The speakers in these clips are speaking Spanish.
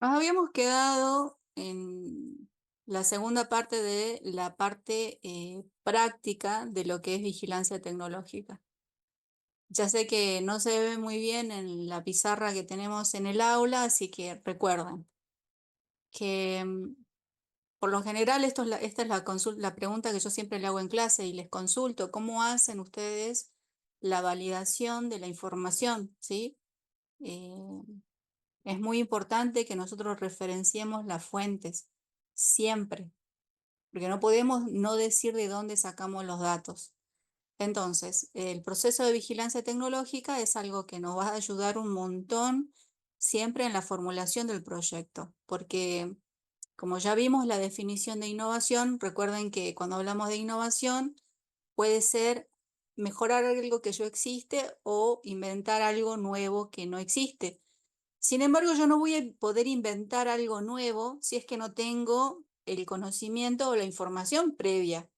Nos habíamos quedado en la segunda parte de la parte práctica de lo que es vigilancia tecnológica. Ya sé que no se ve muy bien en la pizarra que tenemos en el aula, así que recuerden que por lo general esta es la pregunta que yo siempre le hago en clase y les consulto, ¿cómo hacen ustedes la validación de la información? ¿Sí? Eh, es muy importante que nosotros referenciemos las fuentes siempre, porque no podemos no decir de dónde sacamos los datos. Entonces, el proceso de vigilancia tecnológica es algo que nos va a ayudar un montón siempre en la formulación del proyecto, porque como ya vimos la definición de innovación, recuerden que cuando hablamos de innovación puede ser mejorar algo que ya existe o inventar algo nuevo que no existe. Sin embargo, yo no voy a poder inventar algo nuevo si es que no tengo el conocimiento o la información previa.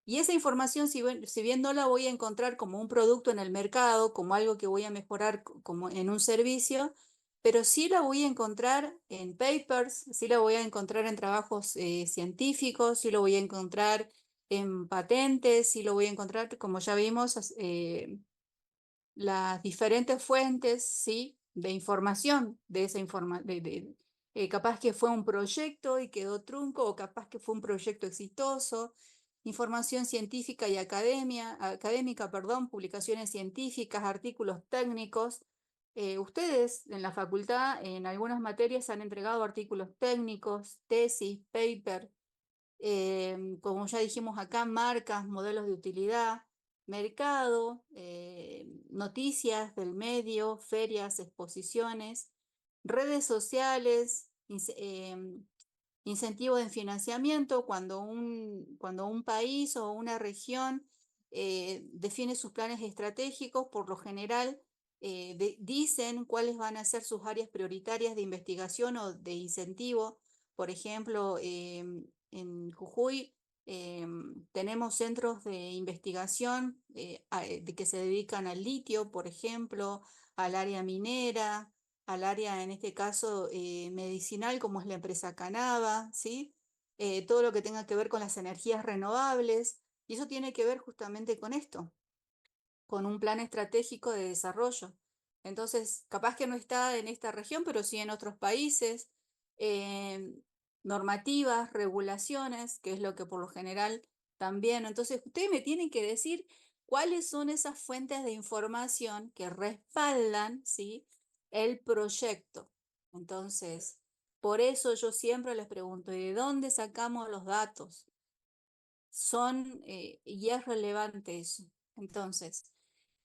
Y esa información, si bien no la voy a encontrar como un producto en el mercado, como algo que voy a mejorar como en un servicio, pero sí la voy a encontrar en papers, sí la voy a encontrar en trabajos científicos, sí lo voy a encontrar en patentes, sí lo voy a encontrar, como ya vimos, las diferentes fuentes, ¿sí? De información, de esa capaz que fue un proyecto y quedó trunco, o capaz que fue un proyecto exitoso, información científica y académica, perdón, publicaciones científicas, artículos técnicos. Ustedes en la facultad, en algunas materias, han entregado artículos técnicos, tesis, paper, como ya dijimos acá, marcas, modelos de utilidad, mercado, noticias del medio, ferias, exposiciones, redes sociales, incentivos de financiamiento, cuando un país o una región define sus planes estratégicos, por lo general dicen cuáles van a ser sus áreas prioritarias de investigación o de incentivo. Por ejemplo, en Jujuy tenemos centros de investigación de que se dedican al litio, por ejemplo, al área minera, al área, en este caso, medicinal, como es la empresa Canava, ¿sí? Todo lo que tenga que ver con las energías renovables, y eso tiene que ver justamente con esto, con un plan estratégico de desarrollo. Entonces, capaz que no está en esta región, pero sí en otros países, eh, normativas, regulaciones, que es lo que por lo general también. Entonces, ustedes me tienen que decir cuáles son esas fuentes de información que respaldan, ¿sí? El proyecto. Entonces, por eso yo siempre les pregunto, ¿y de dónde sacamos los datos? Y es relevante eso. Entonces,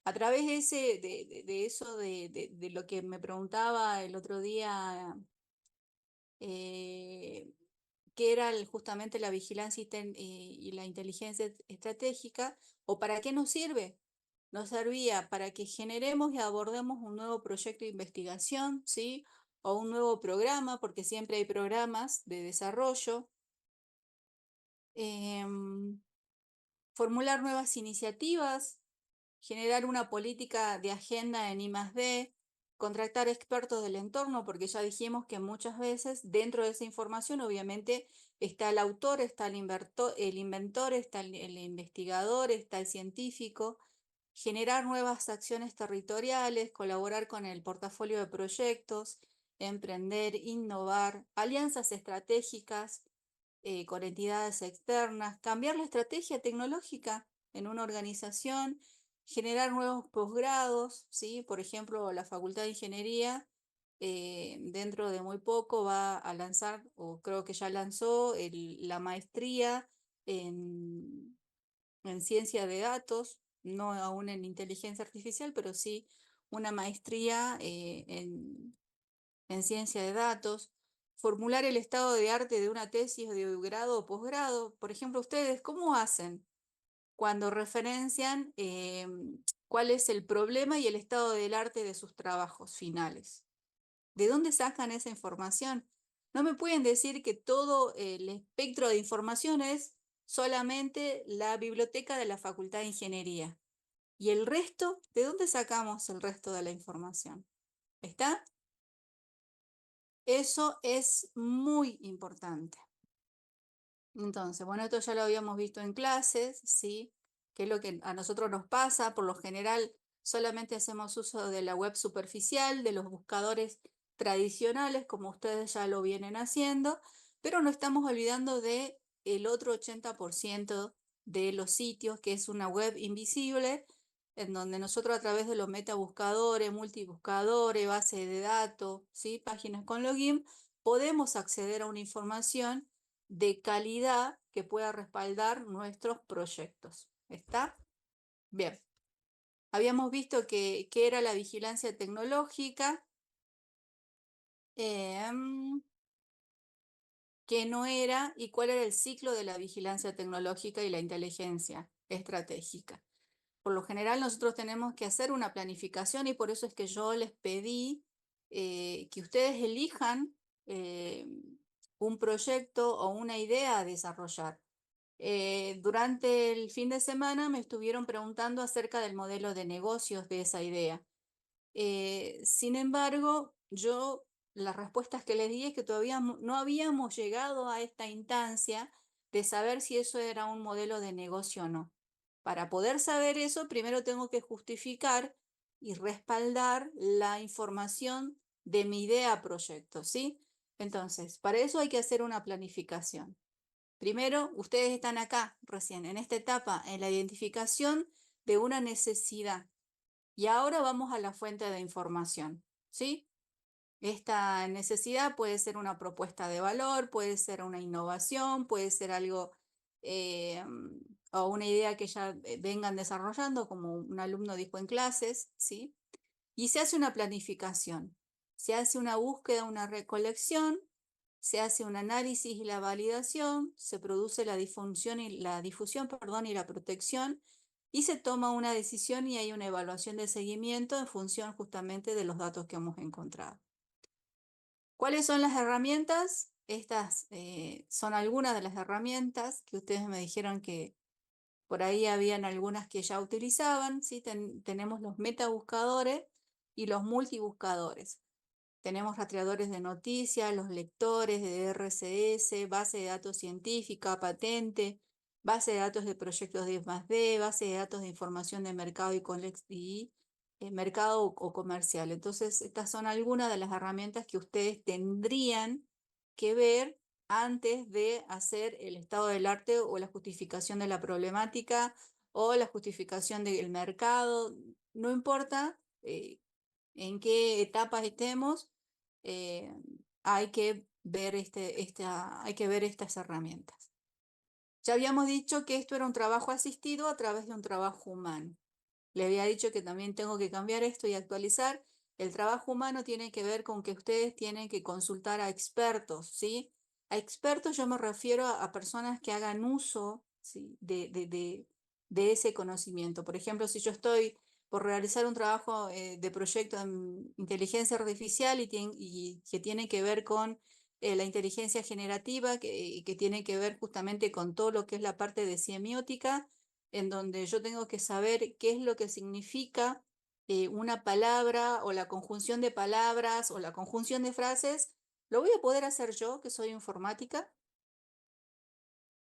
a través de eso, de lo que me preguntaba el otro día, eh, que era justamente la vigilancia y la inteligencia estratégica, o para qué nos sirve. Nos servía para que generemos y abordemos un nuevo proyecto de investigación, ¿sí? O un nuevo programa, porque siempre hay programas de desarrollo. Em, Formular nuevas iniciativas, generar una política de agenda en I+D, contratar expertos del entorno, porque ya dijimos que muchas veces dentro de esa información obviamente está el autor, está el inventor, está el investigador, está el científico, generar nuevas acciones territoriales, colaborar con el portafolio de proyectos, emprender, innovar, alianzas estratégicas con entidades externas, cambiar la estrategia tecnológica en una organización, generar nuevos posgrados, ¿sí? Por ejemplo, la Facultad de Ingeniería dentro de muy poco va a lanzar, o creo que ya lanzó, la maestría en, en ciencia de datos, no aún en inteligencia artificial, pero sí una maestría en ciencia de datos, formular el estado de arte de una tesis de grado o posgrado. Por ejemplo, ustedes, ¿cómo hacen cuando referencian cuál es el problema y el estado del arte de sus trabajos finales? ¿De dónde sacan esa información? No me pueden decir que todo el espectro de información es solamente la biblioteca de la Facultad de Ingeniería. ¿Y el resto? ¿De dónde sacamos el resto de la información? ¿Está? Eso es muy importante. Entonces, bueno, esto ya lo habíamos visto en clases, ¿sí? Que es lo que a nosotros nos pasa. Por lo general, solamente hacemos uso de la web superficial, de los buscadores tradicionales, como ustedes ya lo vienen haciendo, pero no estamos olvidando de el otro 80% de los sitios, que es una web invisible, en donde nosotros a través de los metabuscadores, multibuscadores, base de datos, ¿sí? Páginas con login, podemos acceder a una información de calidad que pueda respaldar nuestros proyectos. ¿Está? Bien. Habíamos visto que era la vigilancia tecnológica, que no era y cuál era el ciclo de la vigilancia tecnológica y la inteligencia estratégica. Por lo general nosotros tenemos que hacer una planificación y por eso es que yo les pedí que ustedes elijan eh, un proyecto o una idea a desarrollar. Durante el fin de semana me estuvieron preguntando acerca del modelo de negocios de esa idea. Sin embargo, yo las respuestas que les di es que todavía no habíamos llegado a esta instancia de saber si eso era un modelo de negocio o no. Para poder saber eso, primero tengo que justificar y respaldar la información de mi idea proyecto, ¿sí? Entonces, para eso hay que hacer una planificación. Primero, ustedes están acá recién, en esta etapa, en la identificación de una necesidad. Y ahora vamos a la fuente de información, ¿sí? Esta necesidad puede ser una propuesta de valor, puede ser una innovación, puede ser algo eh, o una idea que ya vengan desarrollando, como un alumno dijo en clases, ¿sí? Y se hace una planificación, se hace una búsqueda, una recolección, se hace un análisis y la validación, se produce la difusión perdón, y la protección, y se toma una decisión y hay una evaluación de seguimiento en función justamente de los datos que hemos encontrado. ¿Cuáles son las herramientas? Estas son algunas de las herramientas que ustedes me dijeron que por ahí habían algunas que ya utilizaban, ¿sí? Tenemos los metabuscadores y los multibuscadores. Tenemos rastreadores de noticias, los lectores de RCS, base de datos científica, patente, base de datos de proyectos de I+D, base de datos de información de mercado y mercado o comercial. Entonces, estas son algunas de las herramientas que ustedes tendrían que ver antes de hacer el estado del arte o la justificación de la problemática o la justificación del mercado. No importa en qué etapas estemos, eh, hay que ver hay que ver estas herramientas. Ya habíamos dicho que esto era un trabajo asistido a través de un trabajo humano. Le había dicho que también tengo que cambiar esto y actualizar. El trabajo humano tiene que ver con que ustedes tienen que consultar a expertos, ¿sí? A expertos yo me refiero a personas que hagan uso, ¿sí? de ese conocimiento. Por ejemplo, si yo estoy por realizar un trabajo de proyecto en inteligencia artificial y que tiene que ver con la inteligencia generativa, que tiene que ver justamente con todo lo que es la parte de semiótica, en donde yo tengo que saber qué es lo que significa una palabra o la conjunción de palabras o la conjunción de frases. ¿Lo voy a poder hacer yo, que soy informática?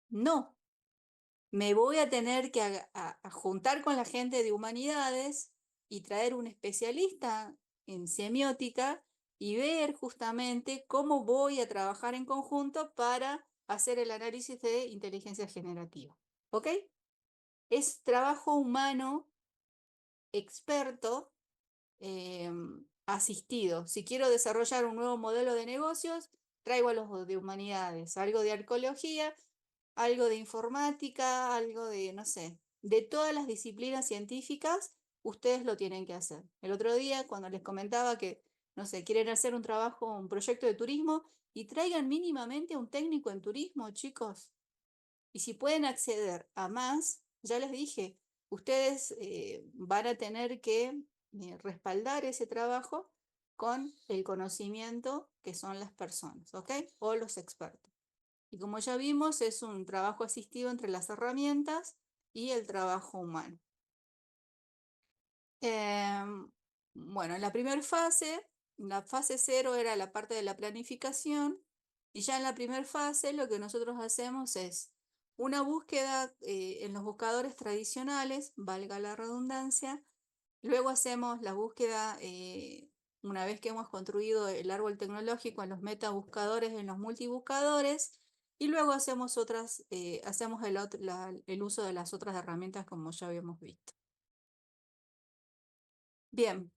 No, me voy a tener que a juntar con la gente de humanidades y traer un especialista en semiótica y ver justamente cómo voy a trabajar en conjunto para hacer el análisis de inteligencia generativa. ¿Ok? Es trabajo humano experto eh, asistido. Si quiero desarrollar un nuevo modelo de negocios, traigo a los de humanidades, algo de arqueología, algo de informática, algo de, no sé, de todas las disciplinas científicas, ustedes lo tienen que hacer. El otro día, cuando les comentaba que, no sé, quieren hacer un trabajo, un proyecto de turismo, y traigan mínimamente a un técnico en turismo, chicos. Y si pueden acceder a más, ya les dije, ustedes van a tener que respaldar ese trabajo con el conocimiento que son las personas, ¿ok? O los expertos. Y como ya vimos, es un trabajo asistido entre las herramientas y el trabajo humano. Bueno, en la primera fase la fase 0 era la parte de la planificación, y ya en la primera fase lo que nosotros hacemos es una búsqueda en los buscadores tradicionales, valga la redundancia. Luego hacemos la búsqueda, una vez que hemos construido el árbol tecnológico, en los metabuscadores, en los multibuscadores, y luego hacemos hacemos el uso de las otras herramientas como ya habíamos visto. Bien,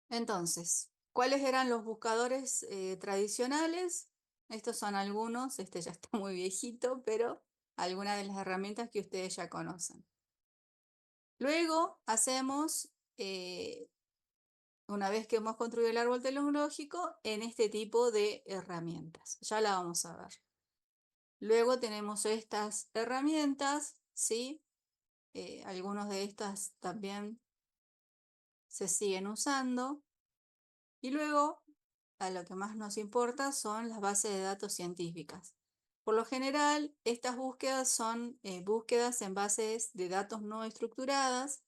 entonces, ¿cuáles eran los buscadores tradicionales? Estos son algunos, este ya está muy viejito, pero algunas de las herramientas que ustedes ya conocen. Luego hacemos, una vez que hemos construido el árbol tecnológico, en este tipo de herramientas. Ya la vamos a ver. Luego tenemos estas herramientas, ¿sí? Algunos de estas también se siguen usando. Y luego, a lo que más nos importa son las bases de datos científicas. Por lo general, estas búsquedas son búsquedas en bases de datos no estructuradas,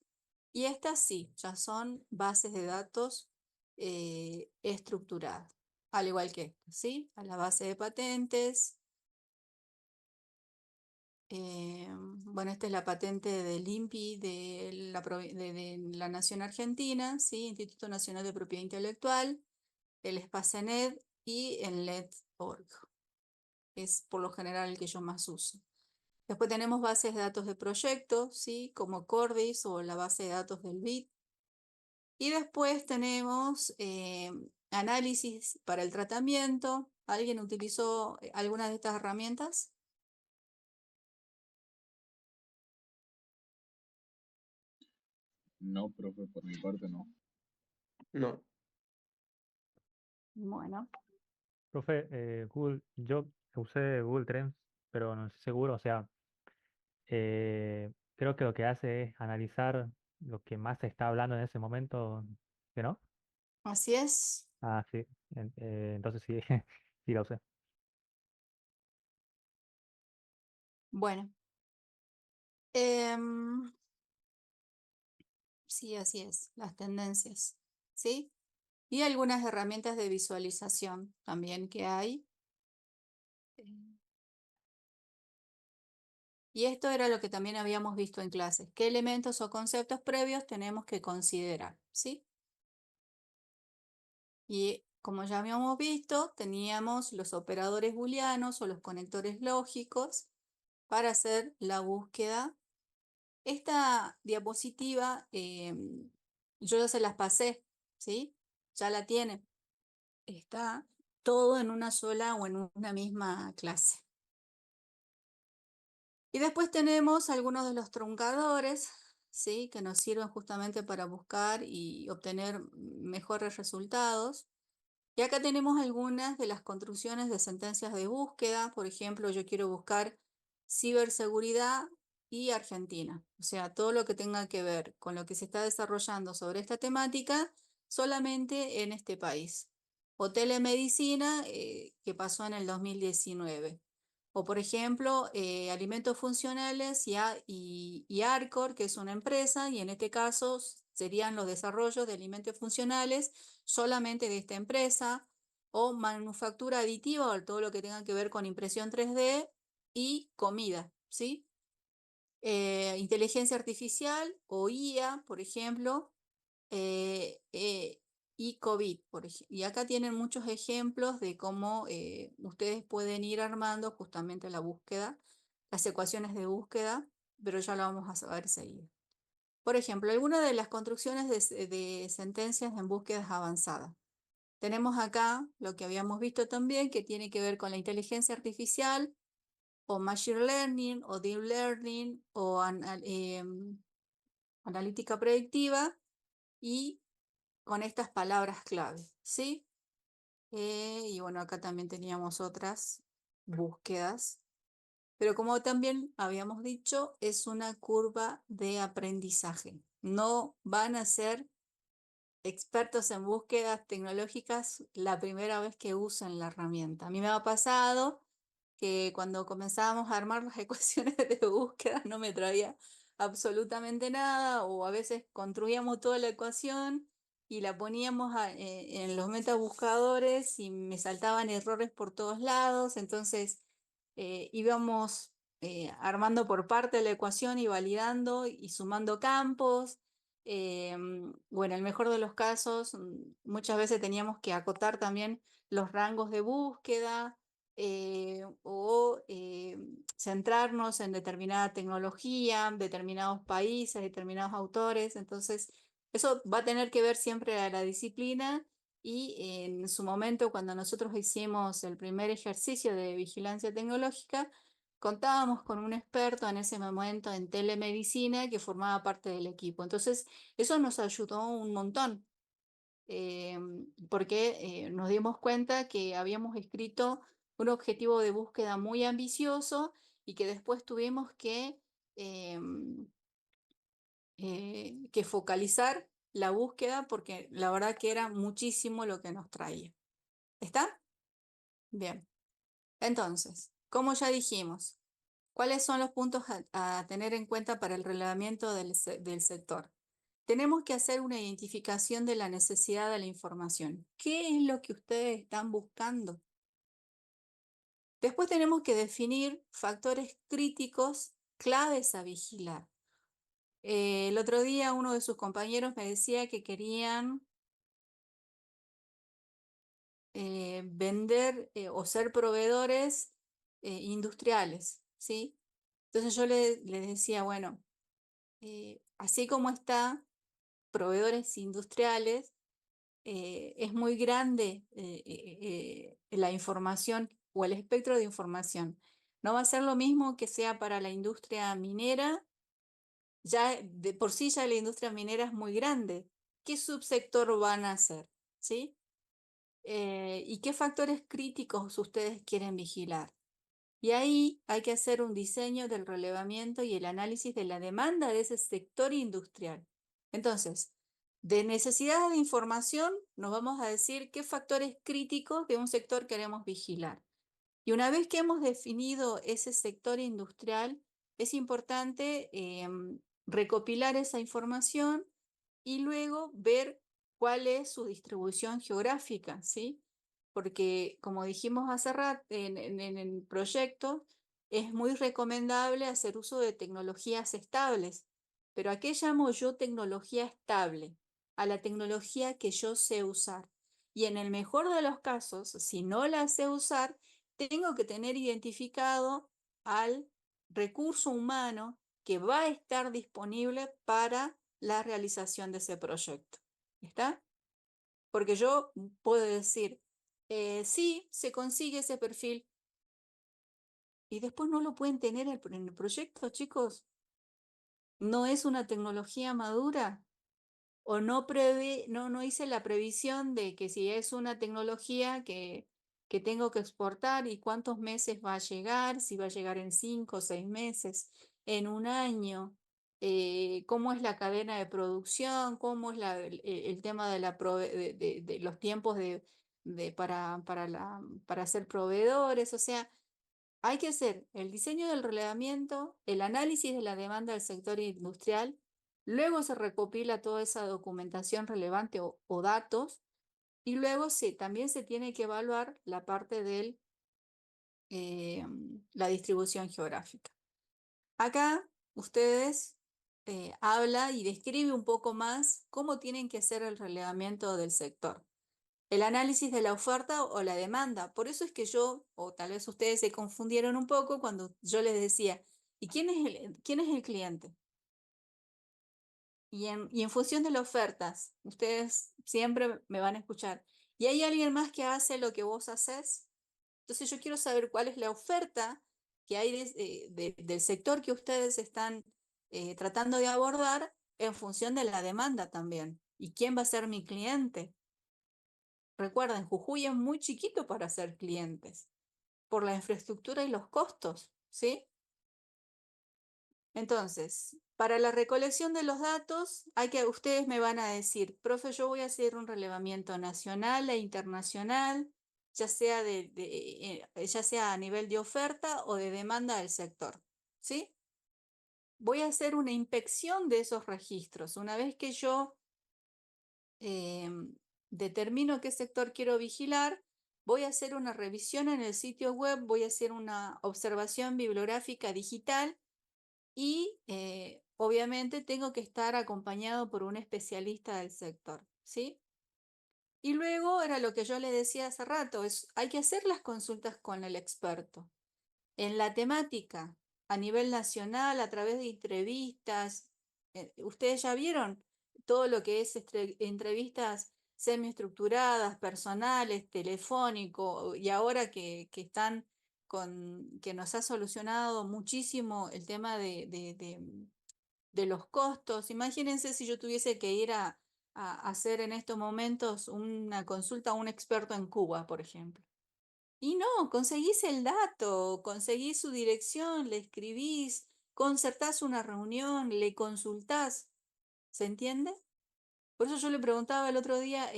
y estas sí, ya son bases de datos estructuradas, al igual que esta, ¿sí? A la base de patentes. Bueno, esta es la patente del INPI de la Nación Argentina, ¿sí? Instituto Nacional de Propiedad Intelectual, el Spacenet y el LED.org. Es por lo general el que yo más uso. Después tenemos bases de datos de proyectos, ¿sí? Como Cordis o la base de datos del BIT. Y después tenemos análisis para el tratamiento. ¿Alguien utilizó alguna de estas herramientas? No, profe, por mi parte no. No. Bueno, Profe, yo usé Google Trends, pero no estoy seguro, o sea, creo que lo que hace es analizar lo que más se está hablando en ese momento, ¿que no? así es. Ah, sí, entonces sí, sí la usé. Bueno, em, sí, así es, las tendencias, ¿sí? Y algunas herramientas de visualización también que hay. Y esto era lo que también habíamos visto en clases. ¿Qué elementos o conceptos previos tenemos que considerar? ¿Sí? Y como ya habíamos visto, teníamos los operadores booleanos o los conectores lógicos para hacer la búsqueda. Esta diapositiva yo ya se las pasé, ¿sí? Ya la tienen. Está todo en una sola o en una misma clase. Y después tenemos algunos de los truncadores, ¿sí? Que nos sirven justamente para buscar y obtener mejores resultados. Y acá tenemos algunas de las construcciones de sentencias de búsqueda. Por ejemplo, yo quiero buscar ciberseguridad y Argentina. O sea, todo lo que tenga que ver con lo que se está desarrollando sobre esta temática solamente en este país. O telemedicina, que pasó en el 2019. O por ejemplo, alimentos funcionales y Arcor, que es una empresa, y en este caso serían los desarrollos de alimentos funcionales solamente de esta empresa, o manufactura aditiva o todo lo que tenga que ver con impresión 3D y comida, ¿sí? Inteligencia artificial o IA, por ejemplo, y COVID, y acá tienen muchos ejemplos de cómo ustedes pueden ir armando justamente la búsqueda, las ecuaciones de búsqueda, pero ya lo vamos a ver seguido. Por ejemplo, algunas de las construcciones de sentencias en búsquedas avanzadas. Tenemos acá lo que habíamos visto también, que tiene que ver con la inteligencia artificial, o machine learning, o deep learning, o analítica predictiva, y con estas palabras clave, ¿sí? Y bueno, acá también teníamos otras búsquedas, pero como también habíamos dicho, es una curva de aprendizaje. No van a ser expertos en búsquedas tecnológicas la primera vez que usen la herramienta. A mí me ha pasado que cuando comenzábamos a armar las ecuaciones de búsqueda no me traía absolutamente nada, o a veces construíamos toda la ecuación y la poníamos en los metabuscadores y me saltaban errores por todos lados, entonces íbamos armando por parte la ecuación y validando y sumando campos. O en el mejor de los casos, muchas veces teníamos que acotar también los rangos de búsqueda o centrarnos en determinada tecnología, determinados países, determinados autores. Entonces, eso va a tener que ver siempre a la disciplina y en su momento, cuando nosotros hicimos el primer ejercicio de vigilancia tecnológica, contábamos con un experto en ese momento en telemedicina que formaba parte del equipo. Entonces, eso nos ayudó un montón, eh, porque nos dimos cuenta que habíamos escrito un objetivo de búsqueda muy ambicioso y que después tuvimos que focalizar la búsqueda porque la verdad que era muchísimo lo que nos traía. ¿Está? Bien. Entonces, como ya dijimos, ¿cuáles son los puntos a tener en cuenta para el relevamiento del sector? Tenemos que hacer una identificación de la necesidad de la información. ¿Qué es lo que ustedes están buscando? Después tenemos que definir factores críticos claves a vigilar. El otro día uno de sus compañeros me decía que querían vender o ser proveedores industriales, ¿sí? Entonces yo le decía, bueno, así como está proveedores industriales, es muy grande la información o el espectro de información. No va a ser lo mismo que sea para la industria minera, ya de por sí ya la industria minera es muy grande. ¿Qué subsector van a hacer? ¿Sí? ¿Y qué factores críticos ustedes quieren vigilar? Y ahí hay que hacer un diseño del relevamiento y el análisis de la demanda de ese sector industrial. Entonces, de necesidad de información, nos vamos a decir qué factores críticos de un sector queremos vigilar. Y una vez que hemos definido ese sector industrial, es importante recopilar esa información y luego ver cuál es su distribución geográfica, ¿sí? Porque como dijimos hace rato en el proyecto, es muy recomendable hacer uso de tecnologías estables. Pero ¿a qué llamo yo tecnología estable? A la tecnología que yo sé usar. Y en el mejor de los casos, si no la sé usar, tengo que tener identificado al recurso humano que va a estar disponible para la realización de ese proyecto. ¿Está? Porque yo puedo decir, sí, se consigue ese perfil y después no lo pueden tener en el proyecto, chicos. No es una tecnología madura o no hice la previsión de que si es una tecnología que tengo que exportar y cuántos meses va a llegar, si va a llegar en 5 o 6 meses, en un año, cómo es la cadena de producción, cómo es el tema de los tiempos para ser proveedores, o sea, hay que hacer el diseño del relevamiento, el análisis de la demanda del sector industrial, luego se recopila toda esa documentación relevante o datos y luego también se tiene que evaluar la parte de la distribución geográfica. Acá ustedes habla y describe un poco más cómo tienen que hacer el relevamiento del sector. El análisis de la oferta o la demanda. Por eso es que yo, o tal vez ustedes se confundieron un poco cuando yo les decía, ¿y quién es el cliente? Y en función de las ofertas, ustedes siempre me van a escuchar. ¿Y hay alguien más que hace lo que vos haces? Entonces yo quiero saber cuál es la oferta que hay del sector que ustedes están tratando de abordar en función de la demanda también. ¿Y quién va a ser mi cliente? Recuerden, Jujuy es muy chiquito para ser clientes por la infraestructura y los costos, ¿sí? Entonces, para la recolección de los datos, ustedes me van a decir, profe, yo voy a hacer un relevamiento nacional e internacional, ya sea, ya sea a nivel de oferta o de demanda del sector, ¿sí? Voy a hacer una inspección de esos registros. Una vez que yo determino qué sector quiero vigilar, voy a hacer una revisión en el sitio web, voy a hacer una observación bibliográfica digital y obviamente tengo que estar acompañado por un especialista del sector, ¿sí? Y luego era lo que yo le decía hace rato, hay que hacer las consultas con el experto. En la temática, a nivel nacional, a través de entrevistas, ustedes ya vieron todo lo que es entrevistas semiestructuradas, personales, telefónico, y ahora que están que nos ha solucionado muchísimo el tema de los costos. Imagínense si yo tuviese que ir a hacer en estos momentos una consulta a un experto en Cuba, por ejemplo. Y no, conseguís el dato, conseguís su dirección, le escribís, concertás una reunión, le consultás, ¿se entiende? Por eso yo le preguntaba el otro día,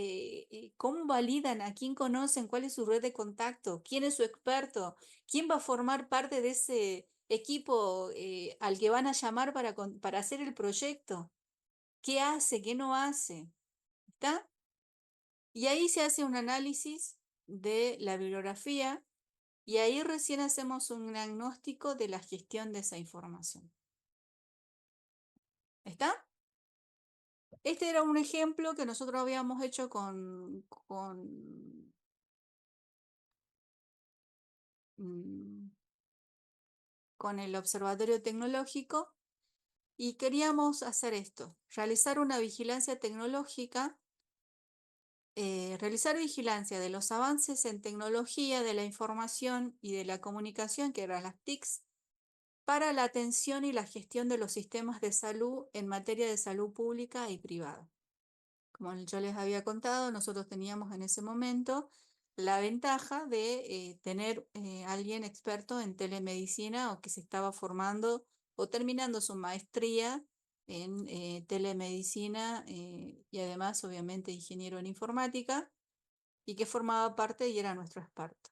¿cómo validan? ¿A quién conocen? ¿Cuál es su red de contacto? ¿Quién es su experto? ¿Quién va a formar parte de ese equipo al que van a llamar para hacer el proyecto? ¿Qué hace? ¿Qué no hace? ¿Está? Y ahí se hace un análisis de la bibliografía y ahí recién hacemos un diagnóstico de la gestión de esa información. ¿Está? Este era un ejemplo que nosotros habíamos hecho mm, con el Observatorio Tecnológico y queríamos hacer esto, realizar una vigilancia tecnológica, realizar vigilancia de los avances en tecnología, de la información y de la comunicación, que eran las TICs, para la atención y la gestión de los sistemas de salud en materia de salud pública y privada. Como yo les había contado, nosotros teníamos en ese momento la ventaja de tener alguien experto en telemedicina o que se estaba formando o terminando su maestría en telemedicina y además obviamente ingeniero en informática y que formaba parte y era nuestro experto.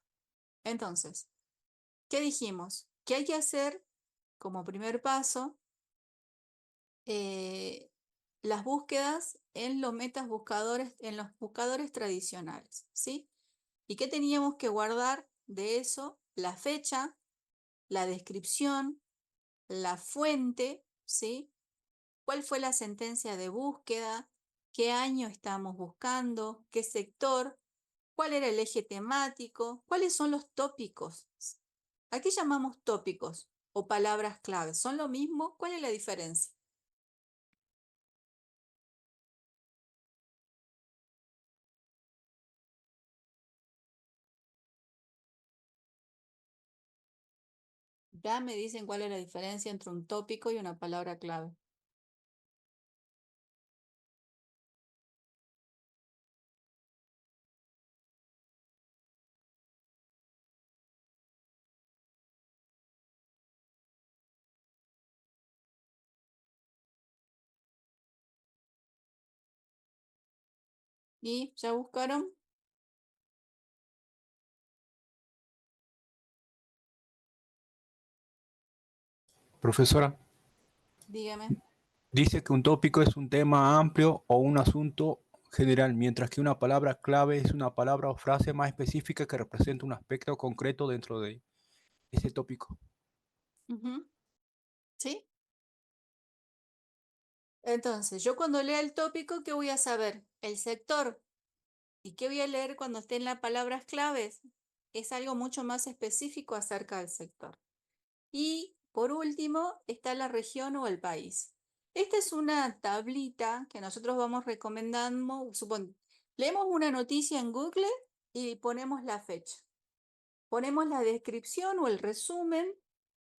Entonces, ¿qué dijimos? ¿Qué hay que hacer como primer paso? Las búsquedas en los metabuscadores, en los buscadores tradicionales, ¿sí? ¿Y qué teníamos que guardar de eso? La fecha, la descripción, la fuente, ¿sí? ¿Cuál fue la sentencia de búsqueda? ¿Qué año estamos buscando? ¿Qué sector? ¿Cuál era el eje temático? ¿Cuáles son los tópicos? ¿A qué llamamos tópicos o palabras claves? ¿Son lo mismo? ¿Cuál es la diferencia? Ya me dicen cuál es la diferencia entre un tópico y una palabra clave. ¿Y ya buscaron? Profesora, Dígame. dice que un tópico es un tema amplio o un asunto general, mientras que una palabra clave es una palabra o frase más específica que representa un aspecto concreto dentro de ese tópico. Ujú. ¿Sí? Entonces, yo cuando lea el tópico, ¿qué voy a saber? El sector. ¿Y qué voy a leer cuando estén las palabras claves? Es algo mucho más específico acerca del sector. Y por último, está la región o el país. Esta es una tablita que nosotros vamos recomendando. Leemos una noticia en Google y ponemos la fecha. Ponemos la descripción o el resumen,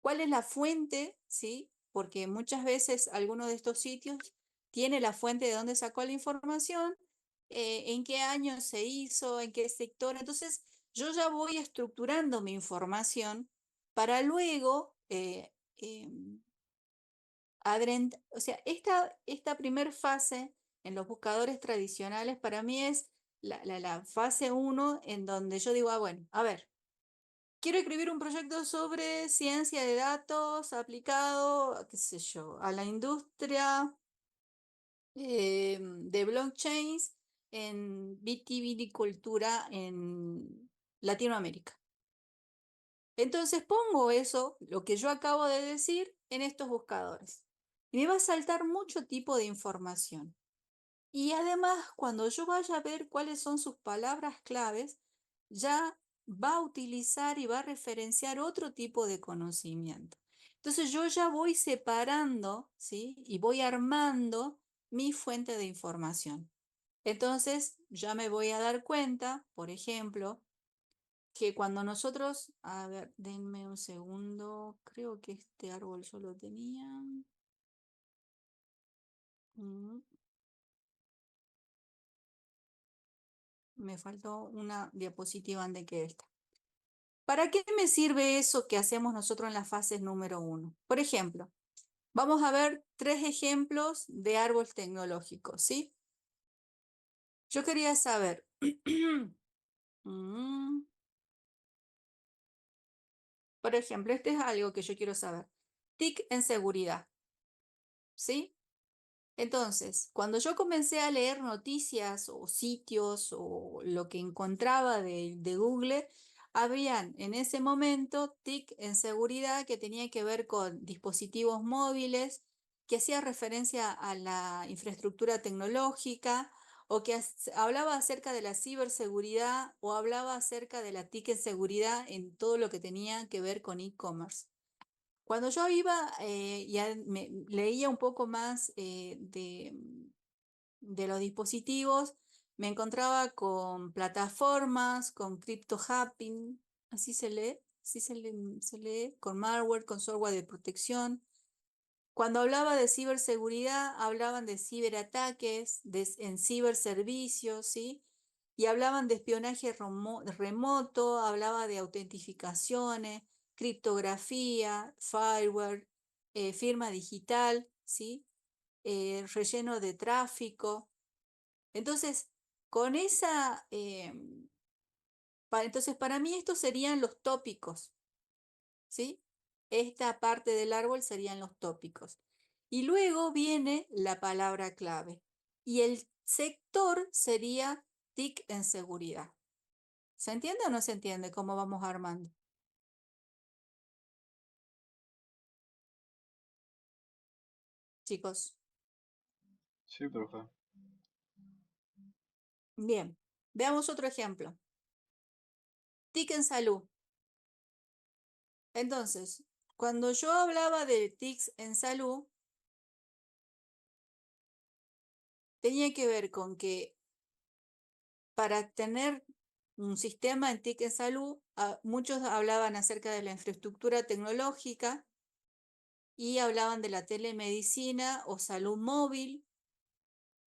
cuál es la fuente, ¿sí? Porque muchas veces alguno de estos sitios tiene la fuente de dónde sacó la información, en qué año se hizo, en qué sector. Entonces, yo ya voy estructurando mi información para luego, o sea, esta primer fase en los buscadores tradicionales para mí es la fase 1 en donde yo digo, bueno, a ver, quiero escribir un proyecto sobre ciencia de datos aplicado, qué sé yo, a la industria de blockchains en vitivinicultura en Latinoamérica. Entonces pongo eso, lo que yo acabo de decir, en estos buscadores. Y me va a saltar mucho tipo de información. Y además, cuando yo vaya a ver cuáles son sus palabras claves, ya va a utilizar y va a referenciar otro tipo de conocimiento. Entonces yo ya voy separando, ¿sí? Y voy armando mi fuente de información. Entonces ya me voy a dar cuenta, por ejemplo, que cuando nosotros, a ver, denme un segundo, creo que este árbol yo lo tenía. Mm, Me faltó una diapositiva antes que esta. ¿Para qué me sirve eso que hacemos nosotros en la fase número 1? Por ejemplo, vamos a ver 3 ejemplos de árboles tecnológicos, ¿sí? Yo quería saber, mm, por ejemplo, este es algo que yo quiero saber. TIC en seguridad, ¿sí? Entonces, cuando yo comencé a leer noticias o sitios o lo que encontraba de Google, habían en ese momento TIC en seguridad que tenía que ver con dispositivos móviles, que hacía referencia a la infraestructura tecnológica o que hablaba acerca de la ciberseguridad o hablaba acerca de la TIC en seguridad en todo lo que tenía que ver con e-commerce. Cuando yo iba leía un poco más de los dispositivos, me encontraba con plataformas, con crypto hacking, se lee, con malware, con software de protección. Cuando hablaba de ciberseguridad, hablaban de ciberataques, en ciberservicios, ¿sí? Y hablaban de espionaje remoto, hablaba de autentificaciones, criptografía, fireware, firma digital, ¿sí? Relleno de tráfico. Entonces, con esa, entonces para mí estos serían los tópicos, ¿sí? Esta parte del árbol serían los tópicos. Y luego viene la palabra clave. Y el sector sería TIC en seguridad. ¿Se entiende o no se entiende cómo vamos armando? Chicos, Sí, profe. bien. Veamos otro ejemplo. TIC en salud. Entonces, cuando yo hablaba de TICs en salud, tenía que ver con que para tener un sistema en TIC en salud, muchos hablaban acerca de la infraestructura tecnológica y hablaban de la telemedicina o salud móvil.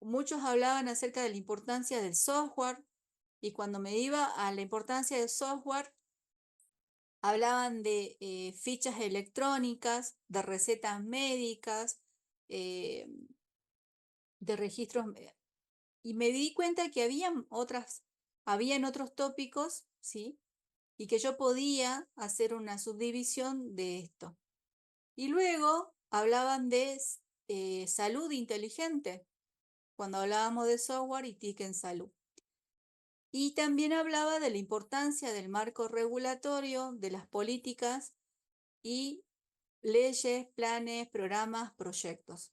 Muchos hablaban acerca de la importancia del software y cuando me iba a la importancia del software, hablaban de fichas electrónicas, de recetas médicas, eh, de registros. Y me di cuenta que habían otros tópicos, ¿sí? Y que yo podía hacer una subdivisión de esto. Y luego hablaban de salud inteligente, cuando hablábamos de software y TIC en salud. Y también hablaba de la importancia del marco regulatorio, de las políticas y leyes, planes, programas, proyectos.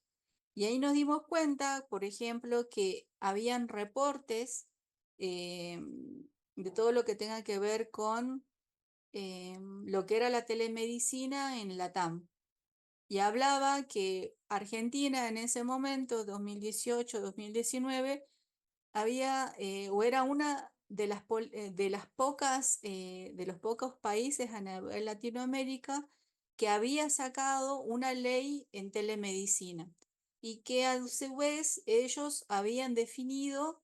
Y ahí nos dimos cuenta, por ejemplo, que habían reportes de todo lo que tenga que ver con lo que era la telemedicina en la TAM. Y hablaba que Argentina en ese momento, 2018-2019, había o era una de las pocas, de los pocos países en Latinoamérica que había sacado una ley en telemedicina y que a su vez ellos habían definido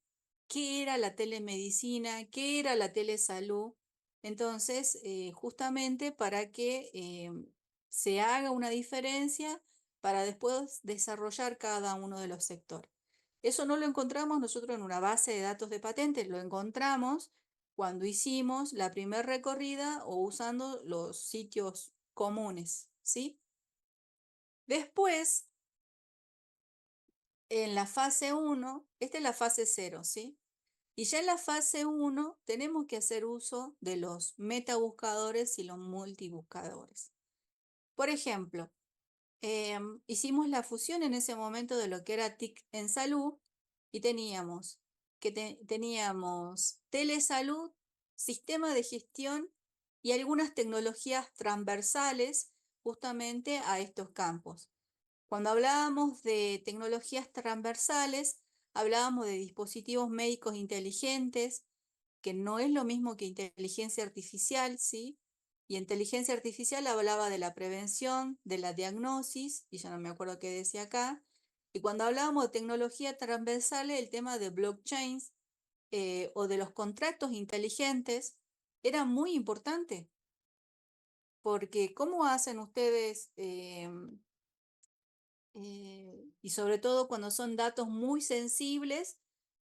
qué era la telemedicina, qué era la telesalud. Entonces, justamente para que se haga una diferencia para después desarrollar cada uno de los sectores. Eso no lo encontramos nosotros en una base de datos de patentes, lo encontramos cuando hicimos la primera recorrida o usando los sitios comunes, ¿sí? Después, en la fase 1, esta es la fase 0, ¿sí? Y ya en la fase 1 tenemos que hacer uso de los metabuscadores y los multibuscadores. Por ejemplo, hicimos la fusión en ese momento de lo que era TIC en salud y teníamos telesalud, sistema de gestión y algunas tecnologías transversales justamente a estos campos. Cuando hablábamos de tecnologías transversales, hablábamos de dispositivos médicos inteligentes, que no es lo mismo que inteligencia artificial, ¿sí? Y inteligencia artificial hablaba de la prevención, de la diagnosis, y ya no me acuerdo qué decía acá. Y cuando hablábamos de tecnología transversal, el tema de blockchains o de los contratos inteligentes era muy importante, porque ¿cómo hacen ustedes? Y sobre todo cuando son datos muy sensibles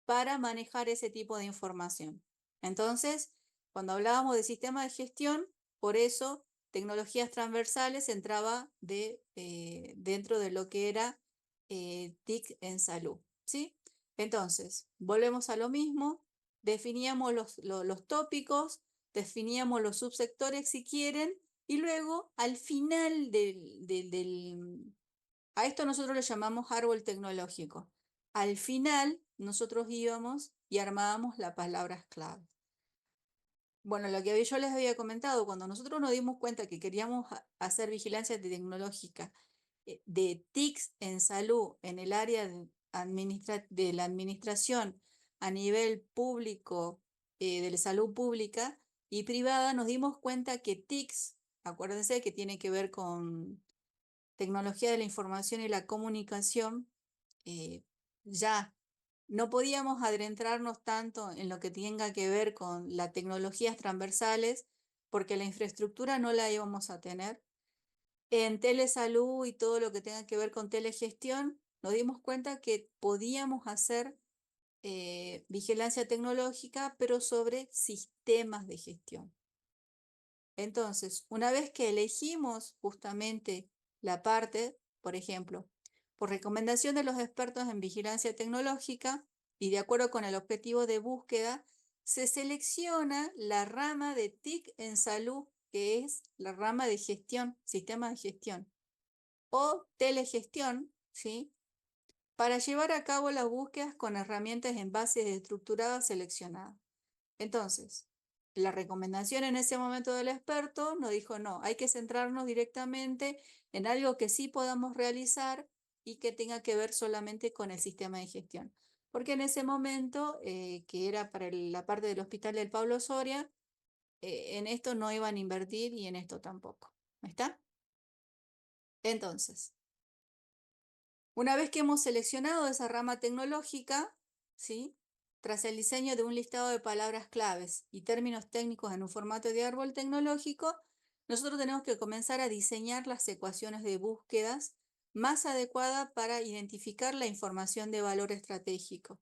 para manejar ese tipo de información. Entonces, cuando hablábamos de sistema de gestión, por eso tecnologías transversales entraba dentro de lo que era TIC en salud, ¿sí? Entonces, volvemos a lo mismo, definíamos los tópicos, definíamos los subsectores si quieren, y luego al final a esto nosotros le llamamos árbol tecnológico. Al final, nosotros íbamos y armábamos las palabras clave. Bueno, lo que yo les había comentado, cuando nosotros nos dimos cuenta que queríamos hacer vigilancia tecnológica de TICs en salud en el área de la administración a nivel público, de la salud pública y privada, nos dimos cuenta que TICs, acuérdense que tiene que ver con tecnología de la información y la comunicación, ya no podíamos adentrarnos tanto en lo que tenga que ver con las tecnologías transversales porque la infraestructura no la íbamos a tener. En telesalud y todo lo que tenga que ver con telegestión, nos dimos cuenta que podíamos hacer vigilancia tecnológica, pero sobre sistemas de gestión. Entonces, una vez que elegimos justamente la parte, por ejemplo, por recomendación de los expertos en vigilancia tecnológica y de acuerdo con el objetivo de búsqueda, se selecciona la rama de TIC en salud, que es la rama de gestión, sistema de gestión, o telegestión, ¿sí? Para llevar a cabo las búsquedas con herramientas en bases estructuradas seleccionadas. Entonces, la recomendación en ese momento del experto nos dijo, no, hay que centrarnos directamente en algo que sí podamos realizar y que tenga que ver solamente con el sistema de gestión. Porque en ese momento, que era para la parte del hospital del Pablo Soria, en esto no iban a invertir y en esto tampoco. ¿Está? Entonces, una vez que hemos seleccionado esa rama tecnológica, ¿sí? Tras el diseño de un listado de palabras claves y términos técnicos en un formato de árbol tecnológico, nosotros tenemos que comenzar a diseñar las ecuaciones de búsquedas más adecuadas para identificar la información de valor estratégico.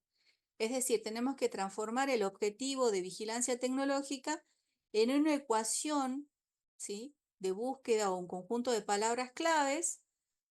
Es decir, tenemos que transformar el objetivo de vigilancia tecnológica en una ecuación, ¿sí? De búsqueda o un conjunto de palabras claves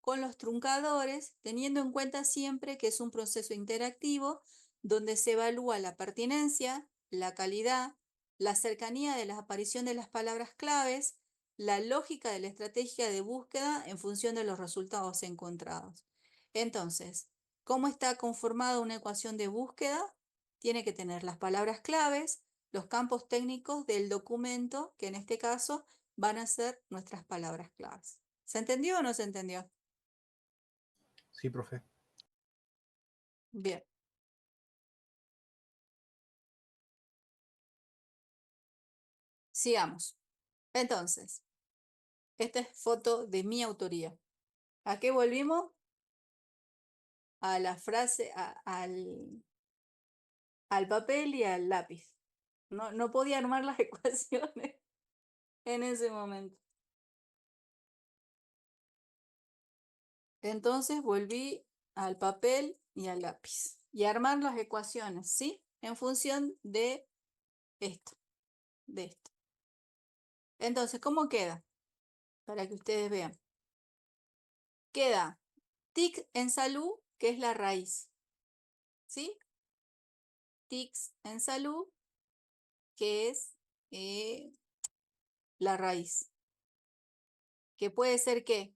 con los truncadores, teniendo en cuenta siempre que es un proceso interactivo donde se evalúa la pertinencia, la calidad, la cercanía de la aparición de las palabras claves, la lógica de la estrategia de búsqueda en función de los resultados encontrados. Entonces, ¿cómo está conformada una ecuación de búsqueda? Tiene que tener las palabras claves, los campos técnicos del documento, que en este caso van a ser nuestras palabras claves. ¿Se entendió o no se entendió? Sí, profe. Bien. Sigamos. Entonces, esta es foto de mi autoría. ¿A qué volvimos? A la frase, al papel y al lápiz. No podía armar las ecuaciones en ese momento. Entonces volví al papel y al lápiz. Y armar las ecuaciones, ¿sí? En función de esto, de esto. Entonces, ¿cómo queda? Para que ustedes vean. Queda TIC en salud, que es la raíz, ¿sí? tics en salud, que es la raíz. Que puede ser ¿qué?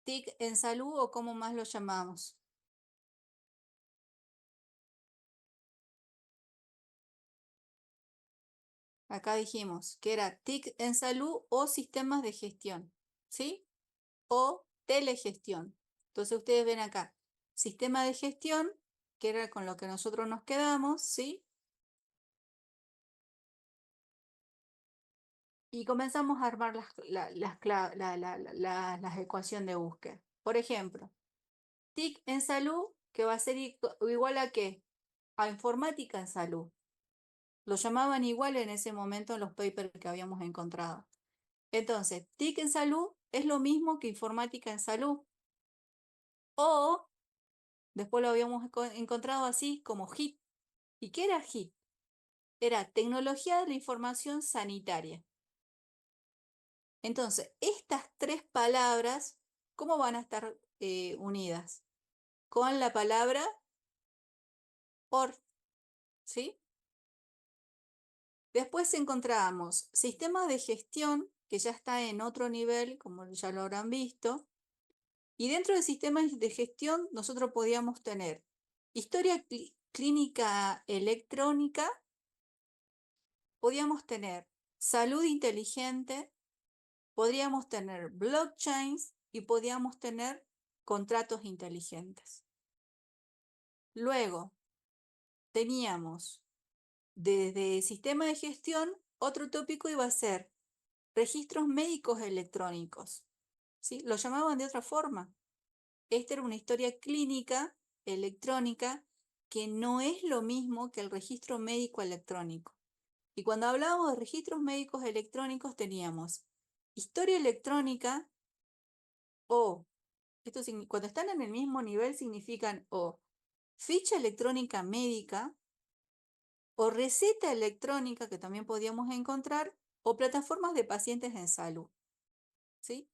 Tic en salud o cómo más lo llamamos. Acá dijimos que era TIC en salud o sistemas de gestión, ¿sí? O telegestión. Entonces ustedes ven acá, sistema de gestión, que era con lo que nosotros nos quedamos, ¿sí? Y comenzamos a armar las ecuaciones de búsqueda. Por ejemplo, TIC en salud, que va a ser igual a ¿qué? A informática en salud. Lo llamaban igual en ese momento en los papers que habíamos encontrado. Entonces, TIC en salud es lo mismo que informática en salud. O, después lo habíamos encontrado así como HIT. ¿Y qué era HIT? Era tecnología de la información sanitaria. Entonces, estas tres palabras, ¿cómo van a estar unidas? Con la palabra OR, ¿sí? Después encontramos sistemas de gestión, que ya está en otro nivel, como ya lo habrán visto. Y dentro de sistemas de gestión, nosotros podíamos tener historia clínica electrónica, podíamos tener salud inteligente, podríamos tener blockchains y podíamos tener contratos inteligentes. Luego, teníamos desde sistema de gestión, otro tópico iba a ser registros médicos electrónicos, ¿sí? Lo llamaban de otra forma. Esta era una historia clínica electrónica que no es lo mismo que el registro médico electrónico. Y cuando hablábamos de registros médicos electrónicos teníamos historia electrónica o, cuando están en el mismo nivel significan o ficha electrónica médica o receta electrónica que también podíamos encontrar o plataformas de pacientes en salud, ¿sí?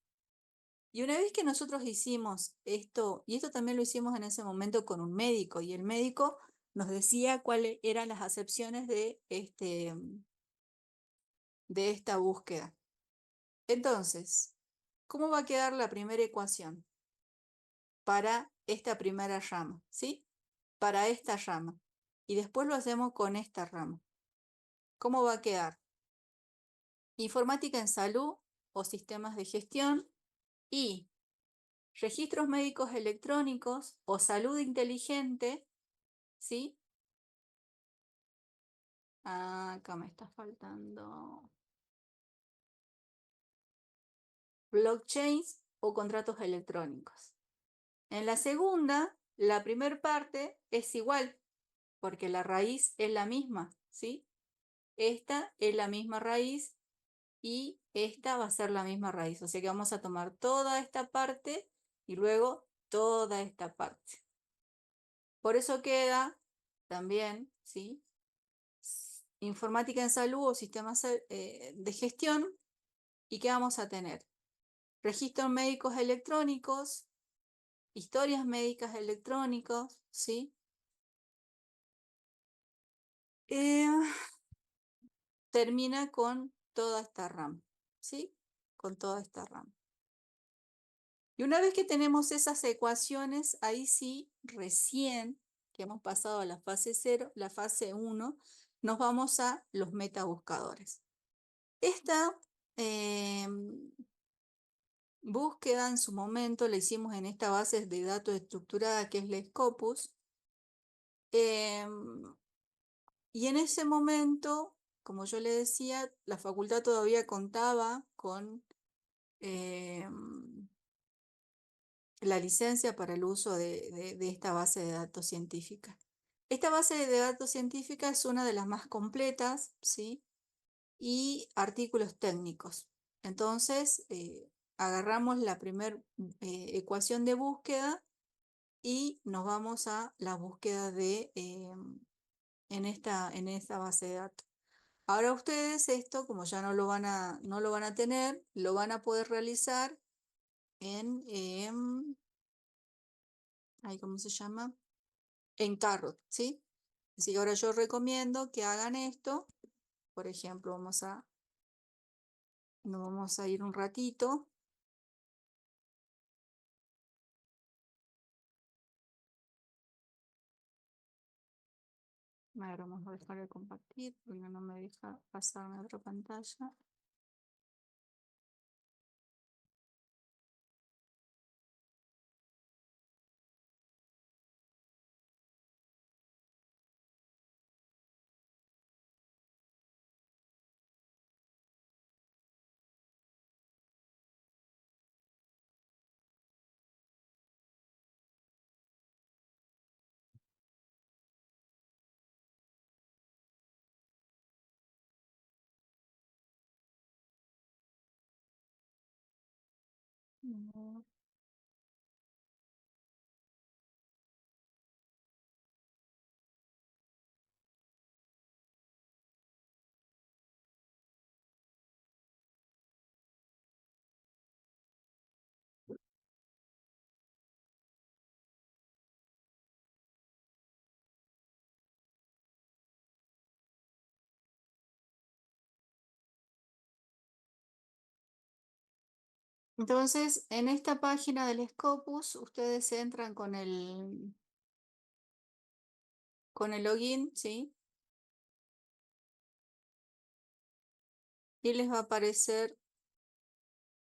Y una vez que nosotros hicimos esto, y esto también lo hicimos en ese momento con un médico, y el médico nos decía cuáles eran las acepciones de esta búsqueda. Entonces, ¿cómo va a quedar la primera ecuación para esta primera rama? ¿Sí? Para esta rama. Y después lo hacemos con esta rama. ¿Cómo va a quedar? Informática en salud o sistemas de gestión y registros médicos electrónicos o salud inteligente, ¿sí? Acá me está faltando blockchains o contratos electrónicos. En la segunda, la primera parte es igual, porque la raíz es la misma, ¿sí? Esta es la misma raíz y esta va a ser la misma raíz. O sea que vamos a tomar toda esta parte y luego toda esta parte. Por eso queda también, ¿sí? Informática en salud o sistemas de gestión. ¿Y qué vamos a tener? Registros médicos electrónicos, historias médicas electrónicos, ¿sí? Termina con toda esta rama, ¿sí? Con toda esta rama. Y una vez que tenemos esas ecuaciones, ahí sí, recién que hemos pasado a la fase 0, la fase 1, nos vamos a los metabuscadores. Esta búsqueda en su momento la hicimos en esta base de datos estructurada que es la Scopus. Y en ese momento, como yo le decía, la facultad todavía contaba con la licencia para el uso de esta base de datos científica. Esta base de datos científica es una de las más completas, ¿sí? Y artículos técnicos. Entonces, agarramos la primera ecuación de búsqueda y nos vamos a la búsqueda en esta base de datos. Ahora ustedes esto, como ya no lo van a tener, lo van a poder realizar ¿cómo se llama? En Carrot, ¿sí? Así que ahora yo recomiendo que hagan esto. Por ejemplo, nos vamos a ir un ratito. Ahora vamos a dejar de compartir porque no me deja pasarme a otra pantalla. No. Entonces, en esta página del Scopus, ustedes entran con el login, ¿sí? Y les va a aparecer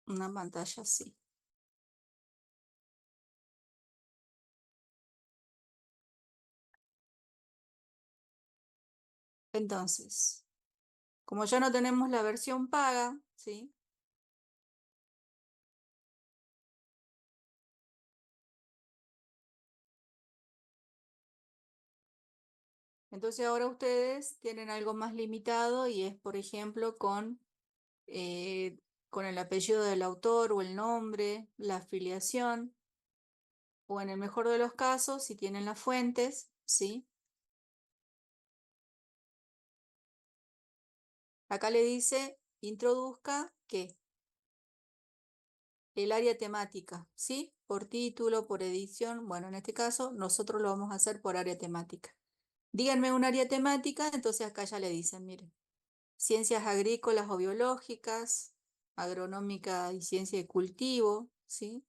una pantalla así. Entonces, como ya no tenemos la versión paga, ¿sí? Entonces ahora ustedes tienen algo más limitado y es, por ejemplo, con el apellido del autor o el nombre, la afiliación, o en el mejor de los casos, si tienen las fuentes, ¿sí? Acá le dice, introduzca, ¿qué? El área temática, ¿sí? Por título, por edición. Bueno, en este caso, nosotros lo vamos a hacer por área temática. Díganme un área temática, entonces acá ya le dicen, miren, ciencias agrícolas o biológicas, agronómica y ciencia de cultivo, ¿sí?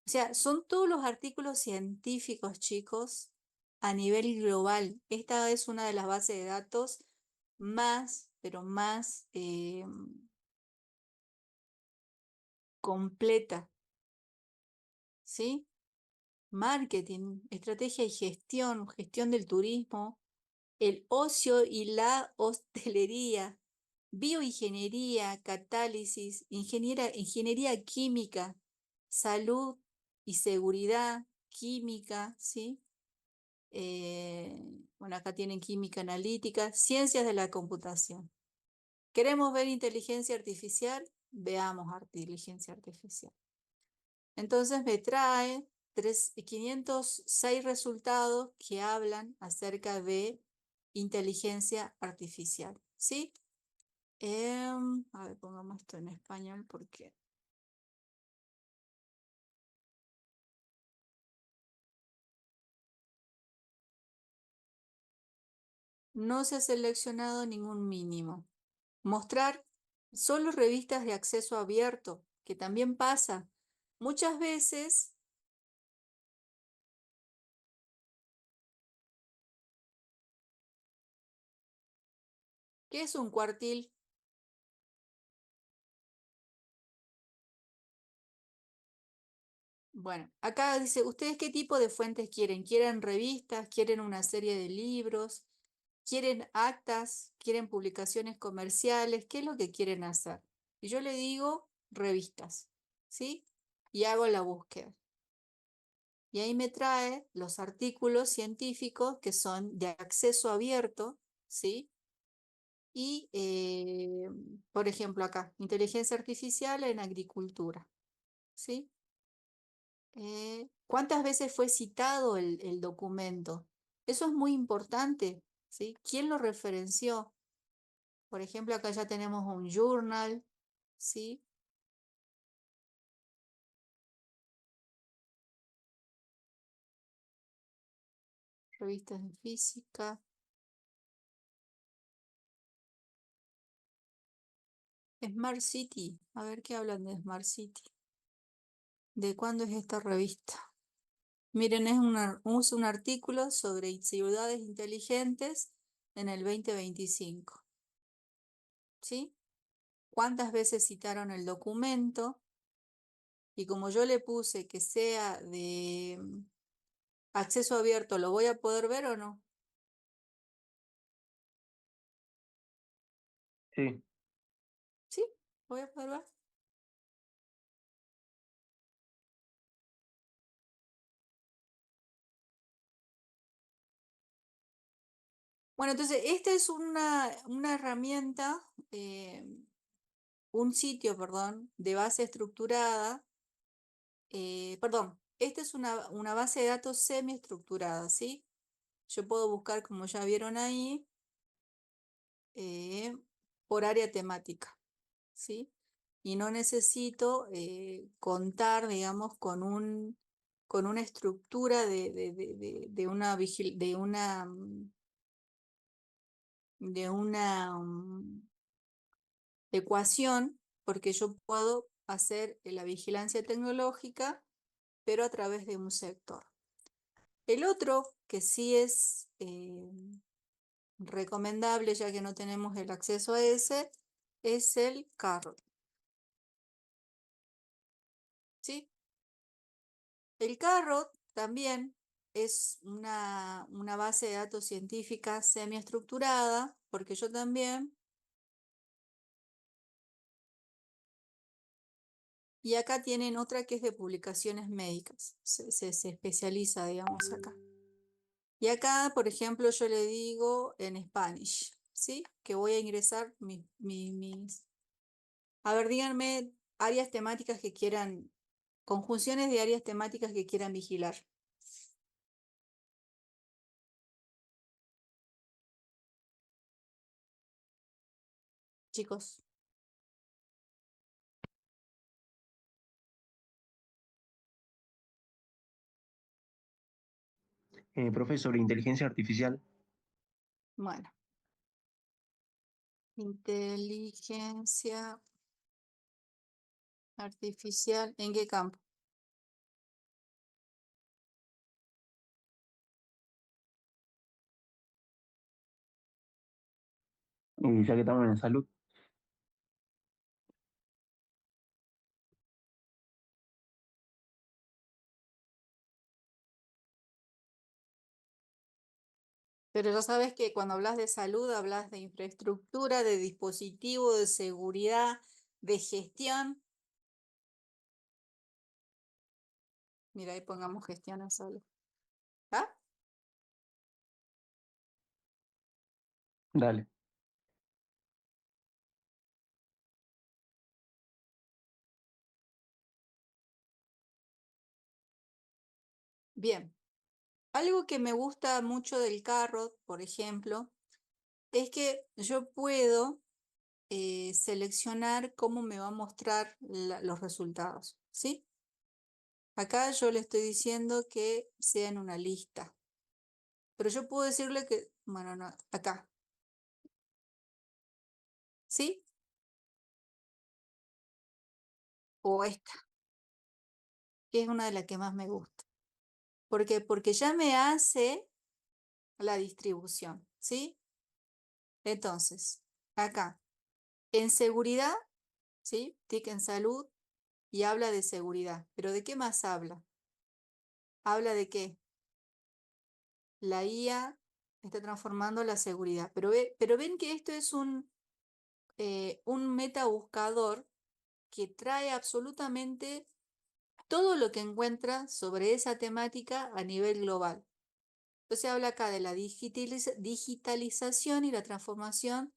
O sea, son todos los artículos científicos, chicos, a nivel global. Esta es una de las bases de datos más, pero más completa, ¿sí? Marketing, estrategia y gestión del turismo, el ocio y la hostelería, bioingeniería, catálisis, ingeniería química, salud y seguridad química, ¿sí? Bueno, acá tienen química analítica, ciencias de la computación. ¿Queremos ver inteligencia artificial? Veamos inteligencia artificial. Entonces me trae 506 resultados que hablan acerca de inteligencia artificial, ¿sí? A ver, pongamos esto en español porque no se ha seleccionado ningún mínimo. Mostrar solo revistas de acceso abierto, que también pasa. Muchas veces, ¿qué es un cuartil? Bueno, acá dice, ¿ustedes qué tipo de fuentes quieren? ¿Quieren revistas? ¿Quieren una serie de libros? ¿Quieren actas? ¿Quieren publicaciones comerciales? ¿Qué es lo que quieren hacer? Y yo le digo revistas, ¿sí? Y hago la búsqueda. Y ahí me trae los artículos científicos que son de acceso abierto, ¿sí? Y, por ejemplo, acá, inteligencia artificial en agricultura, ¿sí? ¿Cuántas veces fue citado el documento? Eso es muy importante, ¿sí? ¿Quién lo referenció? Por ejemplo, acá ya tenemos un journal, ¿sí? Revistas de física. Smart City. A ver qué hablan de Smart City. ¿De cuándo es esta revista? Miren, es un artículo sobre ciudades inteligentes en el 2025. ¿Sí? ¿Cuántas veces citaron el documento? Y como yo le puse que sea de acceso abierto, ¿lo voy a poder ver o no? Sí. ¿Sí? ¿Lo voy a poder ver? Bueno, entonces esta es una herramienta, un sitio, perdón, de base estructurada, perdón, esta es una base de datos semiestructurada, ¿sí? Yo puedo buscar, como ya vieron ahí, por área temática, ¿sí? Y no necesito contar, digamos, con una estructura de una ecuación, porque yo puedo hacer la vigilancia tecnológica, pero a través de un sector. El otro, que sí es recomendable, ya que no tenemos el acceso a ese, es el Carrot. ¿Sí? El Carrot también es una base de datos científica semiestructurada, porque yo también. Y acá tienen otra que es de publicaciones médicas. Se especializa, digamos, acá. Y acá, por ejemplo, yo le digo en Spanish, ¿sí? Que voy a ingresar mis... A ver, díganme áreas temáticas que quieran, conjunciones de áreas temáticas que quieran vigilar. Chicos, Profesor, inteligencia artificial. bueno. Inteligencia artificial, ¿en qué campo? Y ya que estamos en salud. Pero ya sabes que cuando hablas de salud, hablas de infraestructura, de dispositivo, de seguridad, de gestión. Mira, ahí pongamos gestión en salud. ¿Ah? Dale. Bien. Algo que me gusta mucho del Carrot, por ejemplo, es que yo puedo seleccionar cómo me va a mostrar los resultados, ¿sí? Acá yo le estoy diciendo que sea en una lista, pero yo puedo decirle que, bueno, no, acá, ¿sí? O esta, que es una de las que más me gusta. ¿Por qué? Porque ya me hace la distribución, ¿sí? Entonces, acá, en seguridad, ¿sí? TIC en salud y habla de seguridad. ¿Pero de qué más habla? Habla de que la IA está transformando la seguridad. Pero ven que esto es un metabuscador que trae absolutamente todo lo que encuentra sobre esa temática a nivel global. Entonces habla acá de la digitalización y la transformación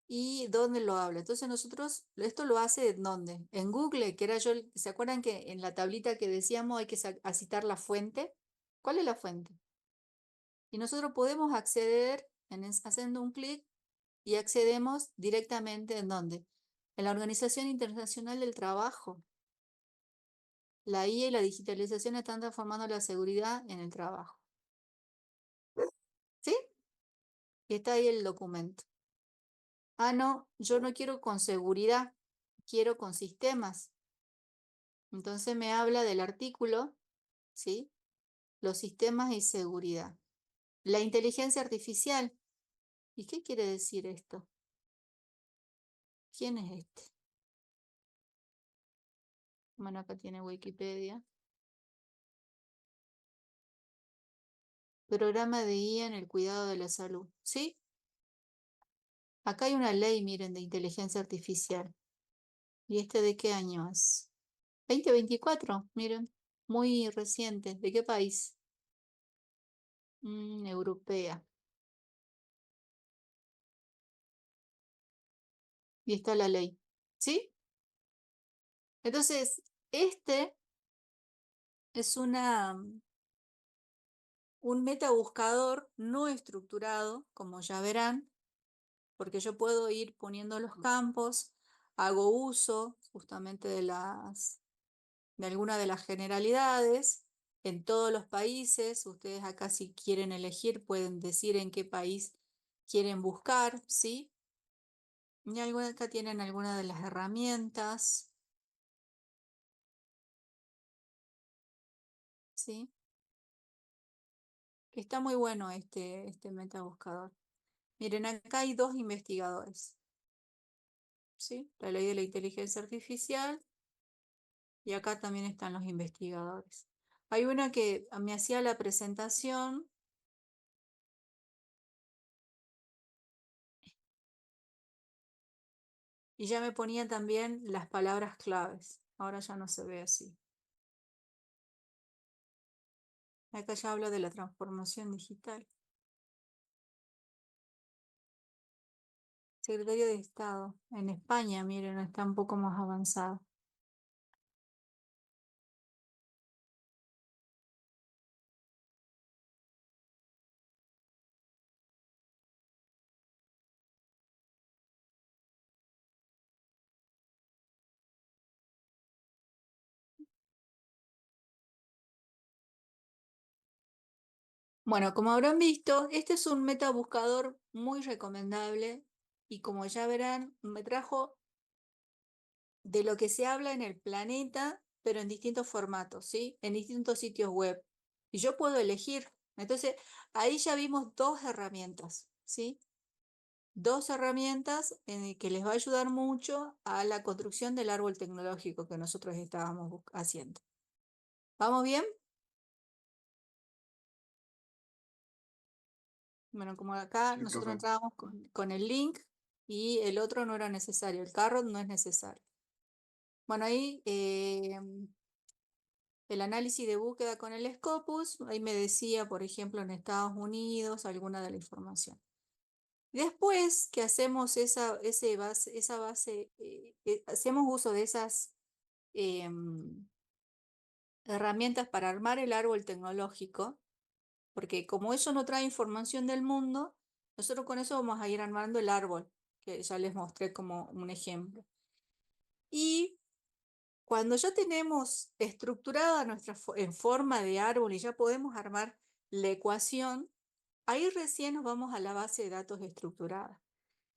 y dónde lo habla. Entonces nosotros, esto lo hace ¿en dónde? En Google, que era yo, ¿se acuerdan que en la tablita que decíamos hay que citar la fuente? ¿Cuál es la fuente? Y nosotros podemos acceder haciendo un clic y accedemos directamente ¿en dónde? En la Organización Internacional del Trabajo. La IA y la digitalización están transformando la seguridad en el trabajo. ¿Sí? Y está ahí el documento. Ah, no, yo no quiero con seguridad, quiero con sistemas. Entonces me habla del artículo, ¿sí? Los sistemas y seguridad. La inteligencia artificial. ¿Y qué quiere decir esto? ¿Quién es este? Bueno, acá tiene Wikipedia. Programa de guía en el cuidado de la salud. ¿Sí? Acá hay una ley, miren, de inteligencia artificial. ¿Y este de qué año es? 2024, miren. Muy reciente. ¿De qué país? Europea. Y está la ley. ¿Sí? Entonces, este es un metabuscador no estructurado, como ya verán, porque yo puedo ir poniendo los campos, hago uso justamente de alguna de las generalidades en todos los países. Ustedes acá si quieren elegir pueden decir en qué país quieren buscar, ¿sí? Y acá tienen algunas de las herramientas, ¿sí? Está muy bueno este metabuscador. Miren, acá hay dos investigadores, ¿sí? La ley de la inteligencia artificial y acá también están los investigadores. Hay una que me hacía la presentación y ya me ponía también las palabras claves. Ahora ya no se ve así. Acá ya habla de la transformación digital. Secretario de Estado. En España, miren, está un poco más avanzado. Bueno, como habrán visto, este es un metabuscador muy recomendable y como ya verán, me trajo de lo que se habla en el planeta, pero en distintos formatos, ¿sí? En distintos sitios web. Y yo puedo elegir. Entonces, ahí ya vimos dos herramientas, ¿sí? Dos herramientas que les va a ayudar mucho a la construcción del árbol tecnológico que nosotros estábamos haciendo. ¿Vamos bien? Bueno, como acá Sí, nosotros profe. entrábamos con el link y el otro no era necesario, el carrot no es necesario. Bueno, ahí el análisis de búsqueda con el Scopus, ahí me decía, por ejemplo, en Estados Unidos, alguna de la información. Después que hacemos esa base, hacemos uso de esas herramientas para armar el árbol tecnológico, porque como eso no trae información del mundo, nosotros con eso vamos a ir armando el árbol, que ya les mostré como un ejemplo. Y cuando ya tenemos estructurada en forma de árbol y ya podemos armar la ecuación, ahí recién nos vamos a la base de datos estructurada.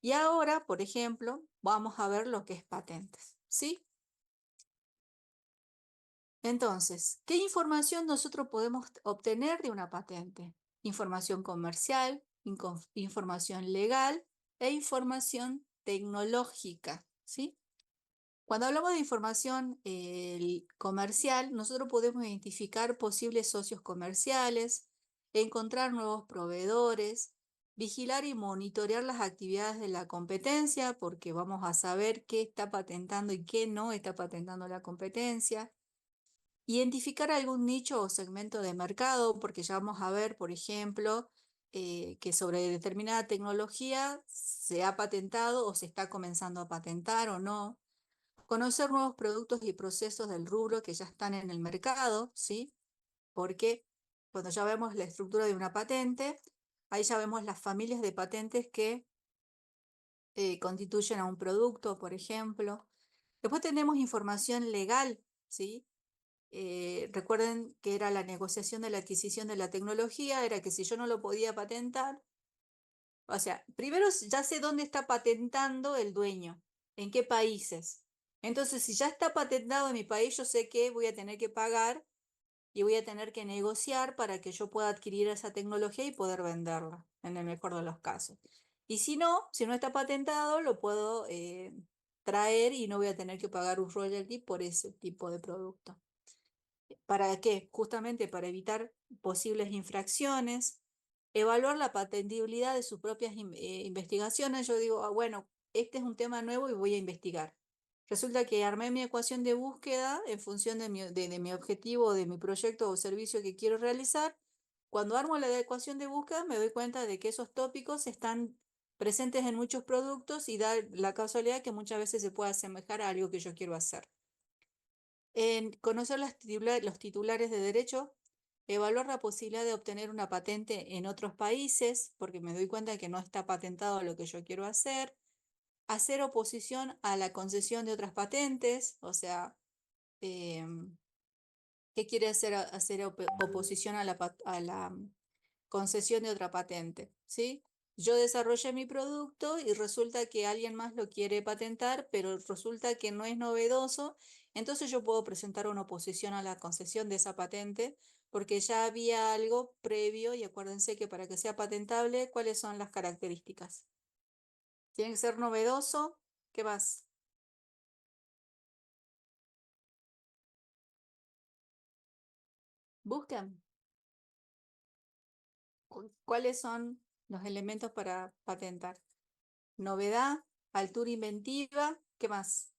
Y ahora, por ejemplo, vamos a ver lo que es patentes, ¿sí? Entonces, ¿qué información nosotros podemos obtener de una patente? Información comercial, información legal e información tecnológica, ¿sí? Cuando hablamos de información comercial, nosotros podemos identificar posibles socios comerciales, encontrar nuevos proveedores, vigilar y monitorear las actividades de la competencia, porque vamos a saber qué está patentando y qué no está patentando la competencia. Identificar algún nicho o segmento de mercado, porque ya vamos a ver, por ejemplo, que sobre determinada tecnología se ha patentado o se está comenzando a patentar o no. Conocer nuevos productos y procesos del rubro que ya están en el mercado, ¿sí? Porque cuando ya vemos la estructura de una patente, ahí ya vemos las familias de patentes que constituyen a un producto, por ejemplo. Después tenemos información legal, ¿sí? Recuerden que era la negociación de la adquisición de la tecnología, era que si yo no lo podía patentar, O sea, primero ya sé dónde está patentando el dueño, en qué países. Entonces, si ya está patentado en mi país, yo sé que voy a tener que pagar y voy a tener que negociar para que yo pueda adquirir esa tecnología y poder venderla, en el mejor de los casos. Y si no está patentado, lo puedo traer y no voy a tener que pagar un royalty por ese tipo de producto. ¿Para qué? Justamente para evitar posibles infracciones, evaluar la patentabilidad de sus propias investigaciones. Yo digo, bueno, este es un tema nuevo y voy a investigar. Resulta que armé mi ecuación de búsqueda en función de mi objetivo, de mi proyecto o servicio que quiero realizar. Cuando armo la ecuación de búsqueda, me doy cuenta de que esos tópicos están presentes en muchos productos y da la casualidad que muchas veces se puede asemejar a algo que yo quiero hacer. En conocer los titulares de derecho, evaluar la posibilidad de obtener una patente en otros países, porque me doy cuenta que no está patentado lo que yo quiero hacer oposición a la concesión de otras patentes, o sea, ¿qué quiere hacer oposición a la concesión de otra patente? ¿Sí? Yo desarrollé mi producto y resulta que alguien más lo quiere patentar, pero resulta que no es novedoso, entonces yo puedo presentar una oposición a la concesión de esa patente porque ya había algo previo y acuérdense que para que sea patentable, ¿cuáles son las características? Tiene que ser novedoso. ¿Qué más? Buscan. ¿Cuáles son los elementos para patentar? Novedad, altura inventiva, ¿qué más?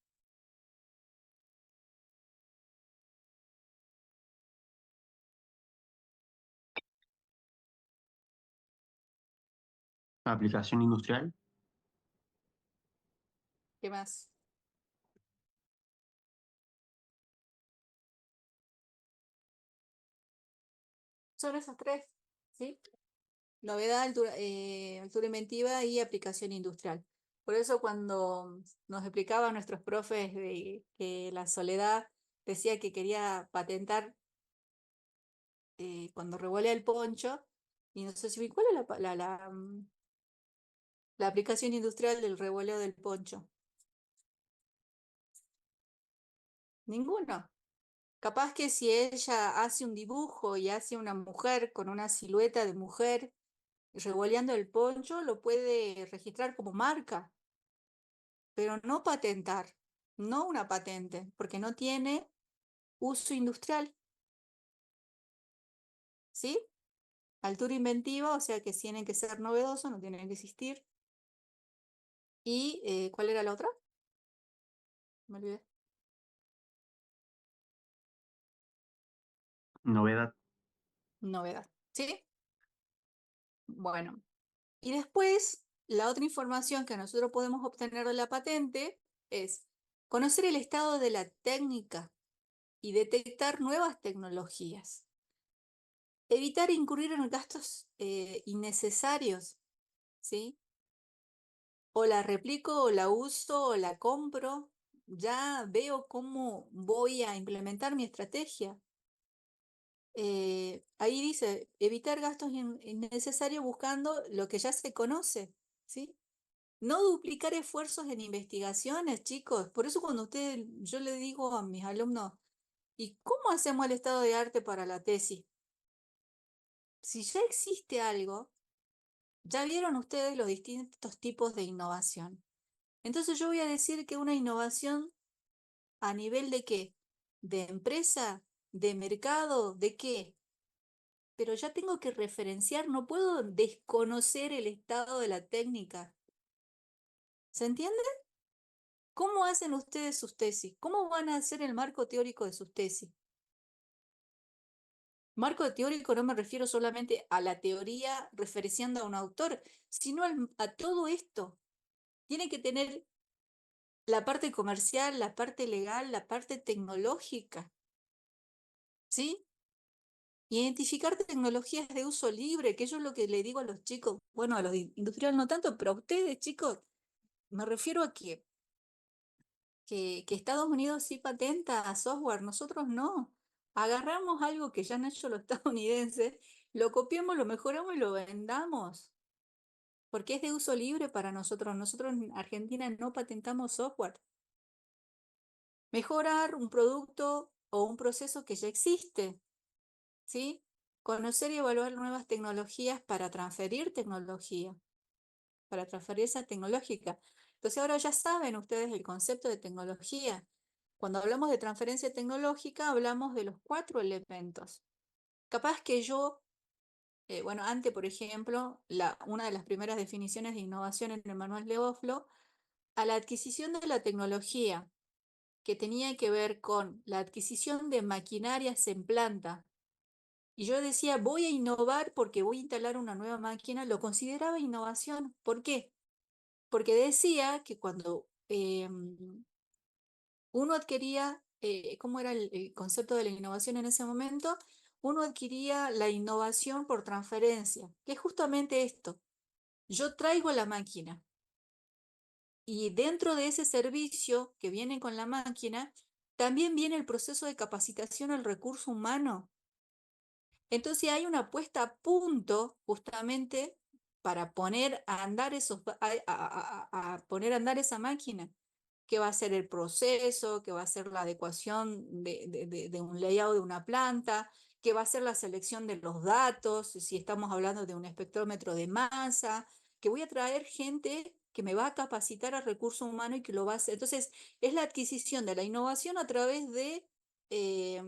Aplicación industrial. ¿Qué más? Son esos tres, ¿sí? Novedad, altura inventiva y aplicación industrial. Por eso cuando nos explicaban nuestros profes de que la Soledad decía que quería patentar cuando revolea el poncho, y no sé si ¿cuál es la aplicación industrial del revoleo del poncho? Ninguno. Capaz que si ella hace un dibujo y hace una mujer con una silueta de mujer revoleando el poncho, lo puede registrar como marca, pero no patentar, no una patente, porque no tiene uso industrial, ¿sí? Altura inventiva, o sea que tienen que ser novedosos, no tienen que existir. ¿Y cuál era la otra? Me olvidé. Novedad. Novedad, ¿sí? Bueno, y después la otra información que nosotros podemos obtener de la patente es conocer el estado de la técnica y detectar nuevas tecnologías. Evitar incurrir en gastos innecesarios, ¿sí? O la replico, o la uso, o la compro. Ya veo cómo voy a implementar mi estrategia. Ahí dice, evitar gastos innecesarios buscando lo que ya se conoce, ¿sí? No duplicar esfuerzos en investigaciones, chicos. Por eso yo le digo a mis alumnos, ¿y cómo hacemos el estado de arte para la tesis? Si ya existe algo, ya vieron ustedes los distintos tipos de innovación. Entonces yo voy a decir que una innovación a nivel de qué, de empresa, de mercado, de qué, pero ya tengo que referenciar, no puedo desconocer el estado de la técnica. ¿Se entiende? ¿Cómo hacen ustedes sus tesis? ¿Cómo van a hacer el marco teórico de sus tesis? Marco teórico no me refiero solamente a la teoría referenciando a un autor, sino a todo esto. Tiene que tener la parte comercial, la parte legal, la parte tecnológica, ¿sí? Identificar tecnologías de uso libre, que yo es lo que le digo a los chicos, bueno, a los industriales no tanto, pero a ustedes, chicos, me refiero a que Estados Unidos sí patenta software, nosotros no. Agarramos algo que ya han hecho los estadounidenses, lo copiamos, lo mejoramos y lo vendamos. porque es de uso libre para nosotros. Nosotros en Argentina no patentamos software. Mejorar un producto o un proceso que ya existe, ¿sí? Conocer y evaluar nuevas tecnologías para transferir tecnología, para transferencia tecnológica. Entonces ahora ya saben ustedes el concepto de tecnología. Cuando hablamos de transferencia tecnológica, hablamos de los 4 elementos. Capaz que yo, bueno, antes, por ejemplo, una de las primeras definiciones de innovación en el manual de Oflo, a la adquisición de la tecnología, que tenía que ver con la adquisición de maquinarias en planta. Y yo decía, voy a innovar porque voy a instalar una nueva máquina, lo consideraba innovación. ¿Por qué? Porque decía que cuando uno adquiría, ¿cómo era el concepto de la innovación en ese momento? Uno adquiría la innovación por transferencia, que es justamente esto. Yo traigo la máquina y dentro de ese servicio que viene con la máquina, también viene el proceso de capacitación al recurso humano. Entonces hay una puesta a punto justamente para poner a andar poner a andar esa máquina, que va a ser el proceso, que va a ser la adecuación de un layout de una planta, que va a ser la selección de los datos, si estamos hablando de un espectrómetro de masa, que voy a traer gente que me va a capacitar al recurso humano y que lo va a hacer. Entonces, es la adquisición de la innovación a través eh,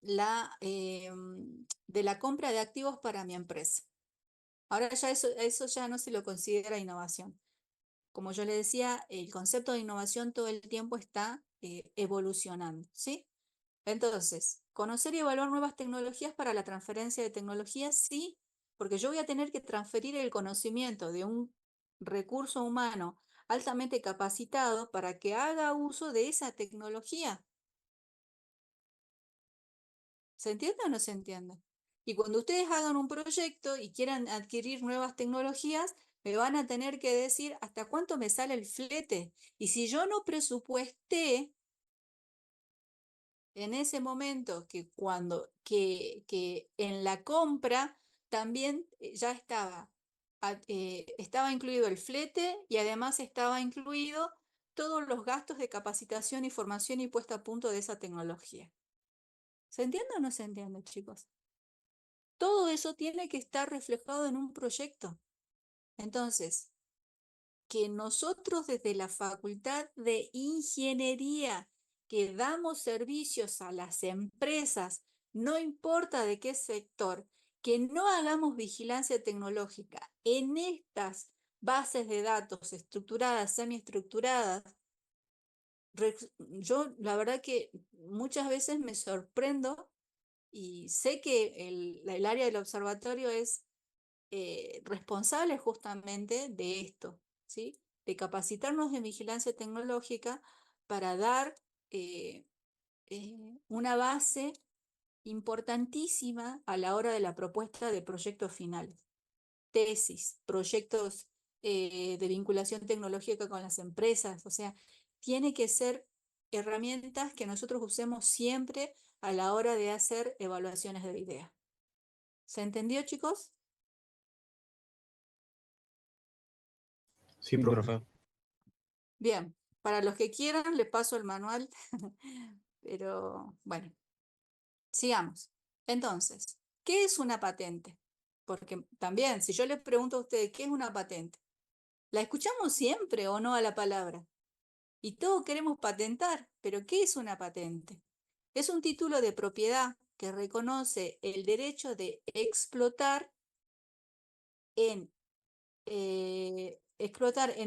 de la compra de activos para mi empresa. Ahora ya eso ya no se lo considera innovación. Como yo le decía, el concepto de innovación todo el tiempo está evolucionando, ¿sí? Entonces, conocer y evaluar nuevas tecnologías para la transferencia de tecnologías, sí, porque yo voy a tener que transferir el conocimiento de un recurso humano altamente capacitado para que haga uso de esa tecnología. ¿Se entiende o no se entiende? Y cuando ustedes hagan un proyecto y quieran adquirir nuevas tecnologías, me van a tener que decir hasta cuánto me sale el flete. Y si yo no presupuesté en ese momento que en la compra también ya estaba incluido el flete y además estaba incluido todos los gastos de capacitación y formación y puesta a punto de esa tecnología. ¿Se entiende o no se entiende, chicos? Todo eso tiene que estar reflejado en un proyecto. Entonces, que nosotros desde la Facultad de Ingeniería que damos servicios a las empresas, no importa de qué sector, que no hagamos vigilancia tecnológica en estas bases de datos estructuradas, semiestructuradas, yo la verdad que muchas veces me sorprendo y sé que el área del observatorio es responsable justamente de esto, ¿sí? De capacitarnos en vigilancia tecnológica para dar eh, una base importantísima a la hora de la propuesta de proyectos finales, tesis, proyectos de vinculación tecnológica con las empresas, o sea, tiene que ser herramientas que nosotros usemos siempre a la hora de hacer evaluaciones de idea. ¿Se entendió, chicos? Sí, Sí, profe. profe. Bien, para los que quieran les paso el manual, pero bueno, sigamos. Entonces, ¿qué es una patente? Porque también, si yo les pregunto a ustedes, ¿qué es una patente? ¿La escuchamos siempre o no a la palabra? Y todos queremos patentar, pero ¿qué es una patente? Es un título de propiedad que reconoce el derecho de explotar en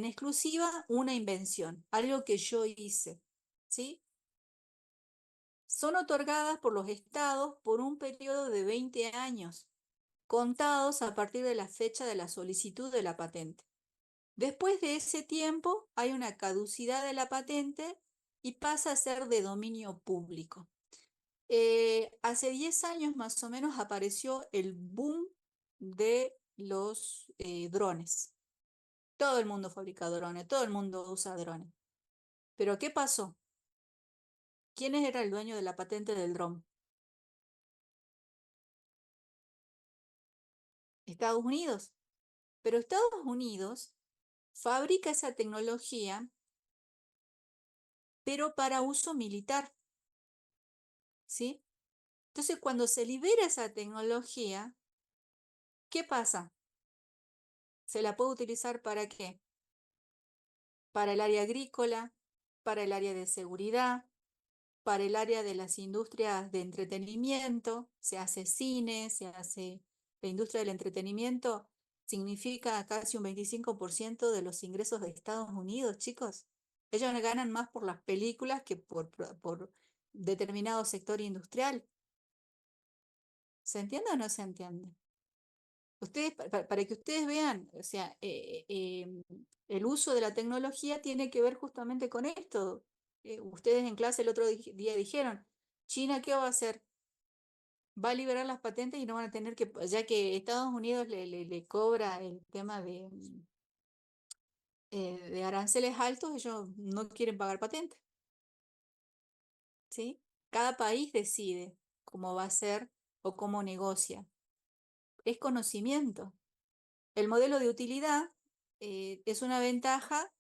exclusiva una invención, algo que yo hice, ¿sí? Son otorgadas por los estados por un periodo de 20 años, contados a partir de la fecha de la solicitud de la patente. Después de ese tiempo hay una caducidad de la patente y pasa a ser de dominio público. Hace 10 años más o menos apareció el boom de los drones. Todo el mundo fabrica drones, todo el mundo usa drones. Pero ¿qué pasó? ¿Quién era el dueño de la patente del dron? Estados Unidos. Pero Estados Unidos fabrica esa tecnología, pero para uso militar, ¿sí? Entonces, cuando se libera esa tecnología, ¿qué pasa? ¿Se la puede utilizar para qué? Para el área agrícola, para el área de seguridad, para el área de las industrias de entretenimiento, se hace cine, se hace la industria del entretenimiento, significa casi un 25% de los ingresos de Estados Unidos, chicos. Ellos ganan más por las películas que por determinado sector industrial. ¿Se entiende o no se entiende? Ustedes, para que ustedes vean, o sea, el uso de la tecnología tiene que ver justamente con esto. Ustedes en clase el otro día dijeron, China, ¿qué va a hacer? Va a liberar las patentes y no van a tener que, ya que Estados Unidos le cobra el tema de aranceles altos, ellos no quieren pagar patentes, ¿sí? Cada país decide cómo va a ser o cómo negocia. Es conocimiento. El modelo de utilidad es una ventaja,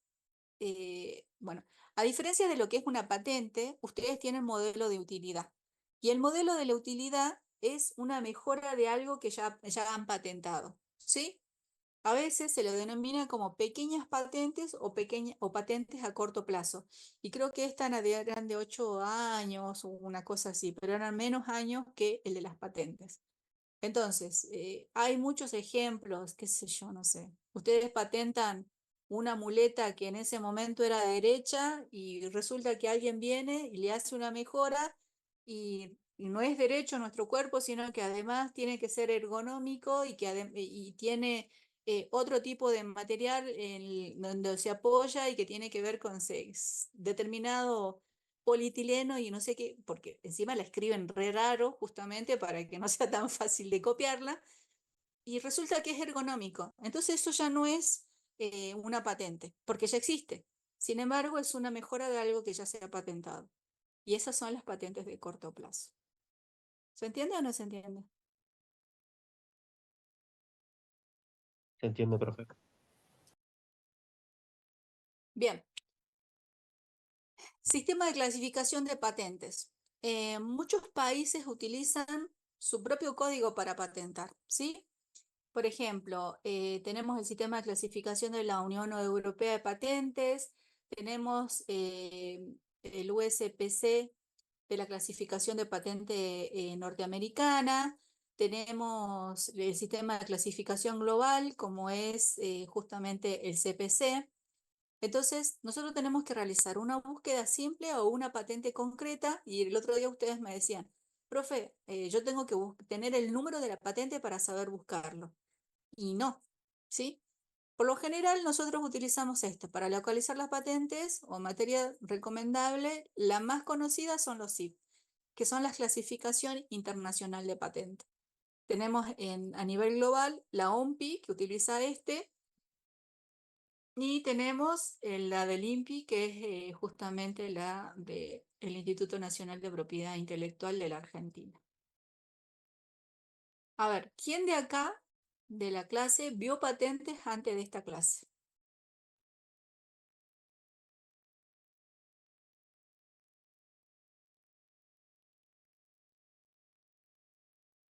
bueno, a diferencia de lo que es una patente, ustedes tienen modelo de utilidad. Y el modelo de la utilidad es una mejora de algo que ya han patentado, ¿sí? A veces se lo denomina como pequeñas patentes o patentes a corto plazo. Y creo que estas eran de 8 años o una cosa así, pero eran menos años que el de las patentes. Entonces, hay muchos ejemplos, qué sé yo, no sé. Ustedes patentan una muleta que en ese momento era derecha y resulta que alguien viene y le hace una mejora y no es derecho nuestro cuerpo, sino que además tiene que ser ergonómico y tiene otro tipo de material donde se apoya y que tiene que ver con determinado polietileno y no sé qué, porque encima la escriben re raro justamente para que no sea tan fácil de copiarla, y resulta que es ergonómico. Entonces eso ya no es una patente, porque ya existe. Sin embargo, es una mejora de algo que ya se ha patentado. Y esas son las patentes de corto plazo. ¿Se entiende o no se entiende? Se entiende, profe. Bien. Sistema de clasificación de patentes. Muchos países utilizan su propio código para patentar, ¿sí? Por ejemplo, tenemos el sistema de clasificación de la Unión Europea de Patentes, tenemos el USPC de la clasificación de patente norteamericana, tenemos el sistema de clasificación global, como es justamente el CPC. Entonces, nosotros tenemos que realizar una búsqueda simple o una patente concreta, y el otro día ustedes me decían, profe, yo tengo que tener el número de la patente para saber buscarlo. Y no, ¿sí? Por lo general, nosotros utilizamos esto. Para localizar las patentes o materia recomendable, la más conocida son los CIP, que son la clasificación internacional de patentes. Tenemos a nivel global la OMPI, que utiliza y tenemos la del INPI, que es justamente la del Instituto Nacional de Propiedad Intelectual de la Argentina. A ver, ¿quién de acá, de la clase, vio patentes antes de esta clase?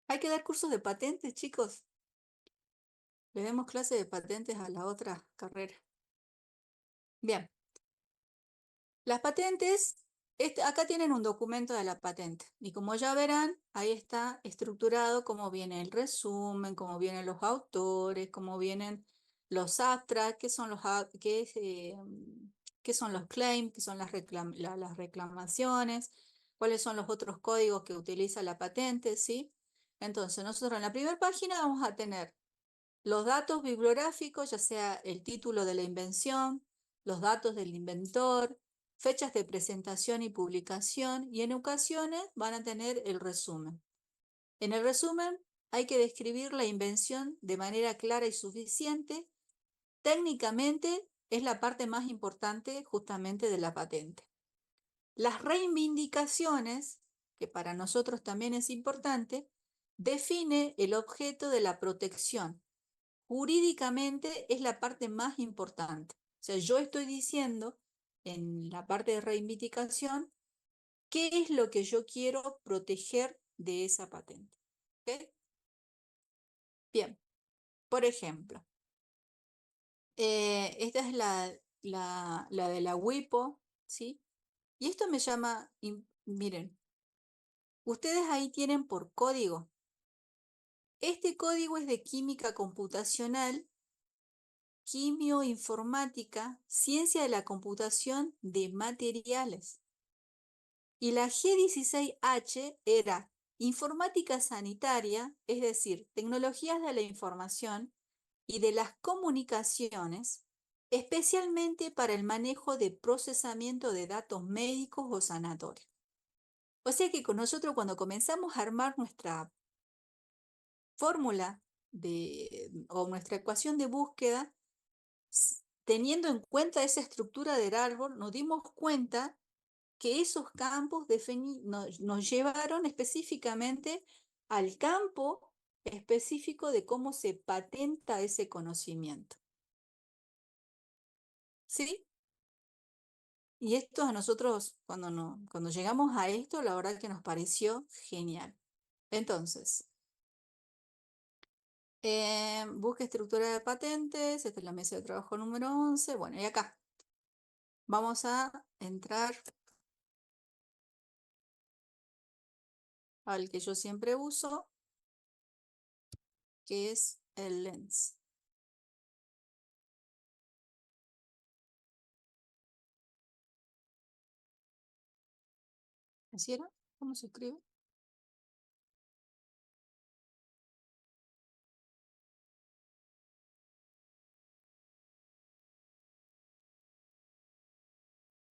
Hay que dar cursos de patentes, chicos. Le demos clase de patentes a la otra carrera. Bien. Las patentes, acá tienen un documento de la patente. Y como ya verán, ahí está estructurado cómo viene el resumen, cómo vienen los autores, cómo vienen los abstracts, qué son qué son los claims, qué son las reclamaciones, cuáles son los otros códigos que utiliza la patente, ¿sí? Entonces, nosotros en la primera página vamos a tener los datos bibliográficos, ya sea el título de la invención, los datos del inventor, fechas de presentación y publicación, y en ocasiones van a tener el resumen. En el resumen hay que describir la invención de manera clara y suficiente. Técnicamente es la parte más importante justamente de la patente. Las reivindicaciones, que para nosotros también es importante, define el objeto de la protección. jurídicamente es la parte más importante. O sea, yo estoy diciendo en la parte de reivindicación qué es lo que yo quiero proteger de esa patente. ¿Ok? Bien, por ejemplo, esta es la de la WIPO, ¿sí? Y esto me llama, miren, ustedes ahí tienen por código. Este código es de química computacional, quimioinformática, ciencia de la computación de materiales. Y la G16H era informática sanitaria, es decir, tecnologías de la información y de las comunicaciones, especialmente para el manejo de procesamiento de datos médicos o sanatorios. O sea que con nosotros cuando comenzamos a armar nuestra fórmula o nuestra ecuación de búsqueda, teniendo en cuenta esa estructura del árbol, nos dimos cuenta que esos campos nos llevaron específicamente al campo específico de cómo se patenta ese conocimiento. ¿Sí? Y esto a nosotros, cuando llegamos a esto, la verdad que nos pareció genial. Entonces, busca estructura de patentes, esta es la mesa de trabajo número 11. Bueno, y acá vamos a entrar al que yo siempre uso, que es el LENS. ¿Así era? ¿Cómo se escribe?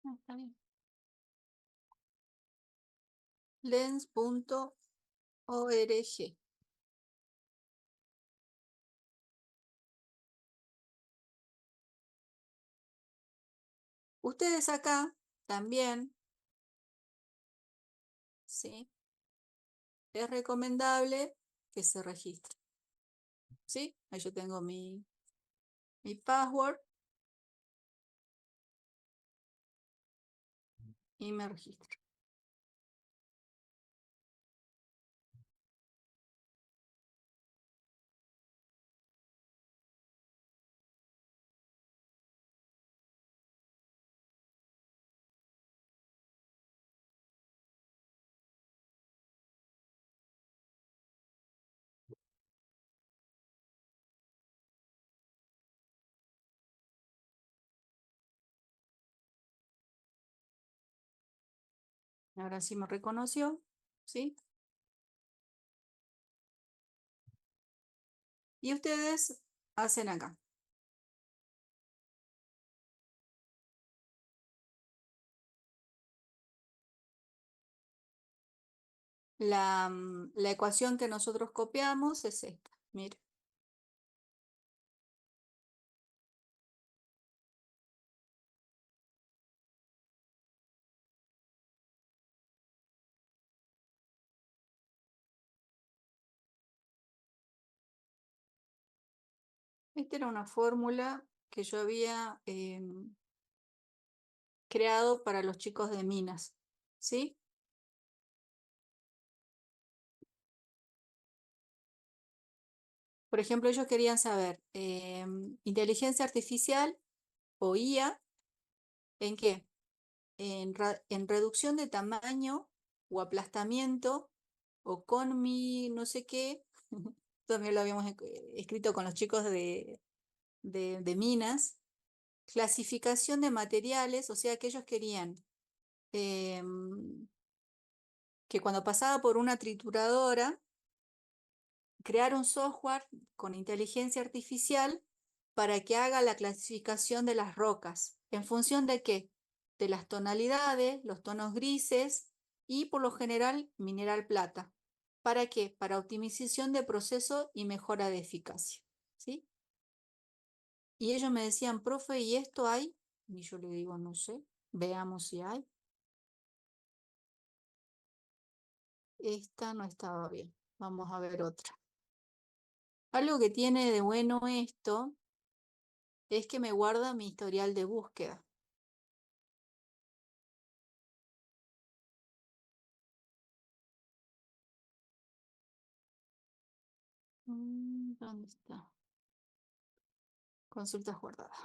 Está bien. Lens.org. Ustedes acá también, ¿sí? Es recomendable que se registren. ¿Sí? Ahí yo tengo mi password y me registro. Ahora sí me reconoció, ¿sí? Y ustedes hacen acá. La ecuación que nosotros copiamos es esta. Mire. Esta era una fórmula que yo había creado para los chicos de Minas, ¿sí? Por ejemplo, ellos querían saber inteligencia artificial o IA, ¿en qué? En reducción de tamaño o aplastamiento o con mi no sé qué. También lo habíamos escrito con los chicos de Minas. Clasificación de materiales, o sea que ellos querían que cuando pasaba por una trituradora, crear un software con inteligencia artificial para que haga la clasificación de las rocas. ¿En función de qué? De las tonalidades, los tonos grises y por lo general mineral plata. ¿Para qué? Para optimización de proceso y mejora de eficacia. ¿Sí? Y ellos me decían, profe, ¿y esto hay? Y yo le digo, no sé, veamos si hay. Esta no estaba bien. Vamos a ver otra. Algo que tiene de bueno esto es que me guarda mi historial de búsqueda. ¿Dónde está? Consultas guardadas.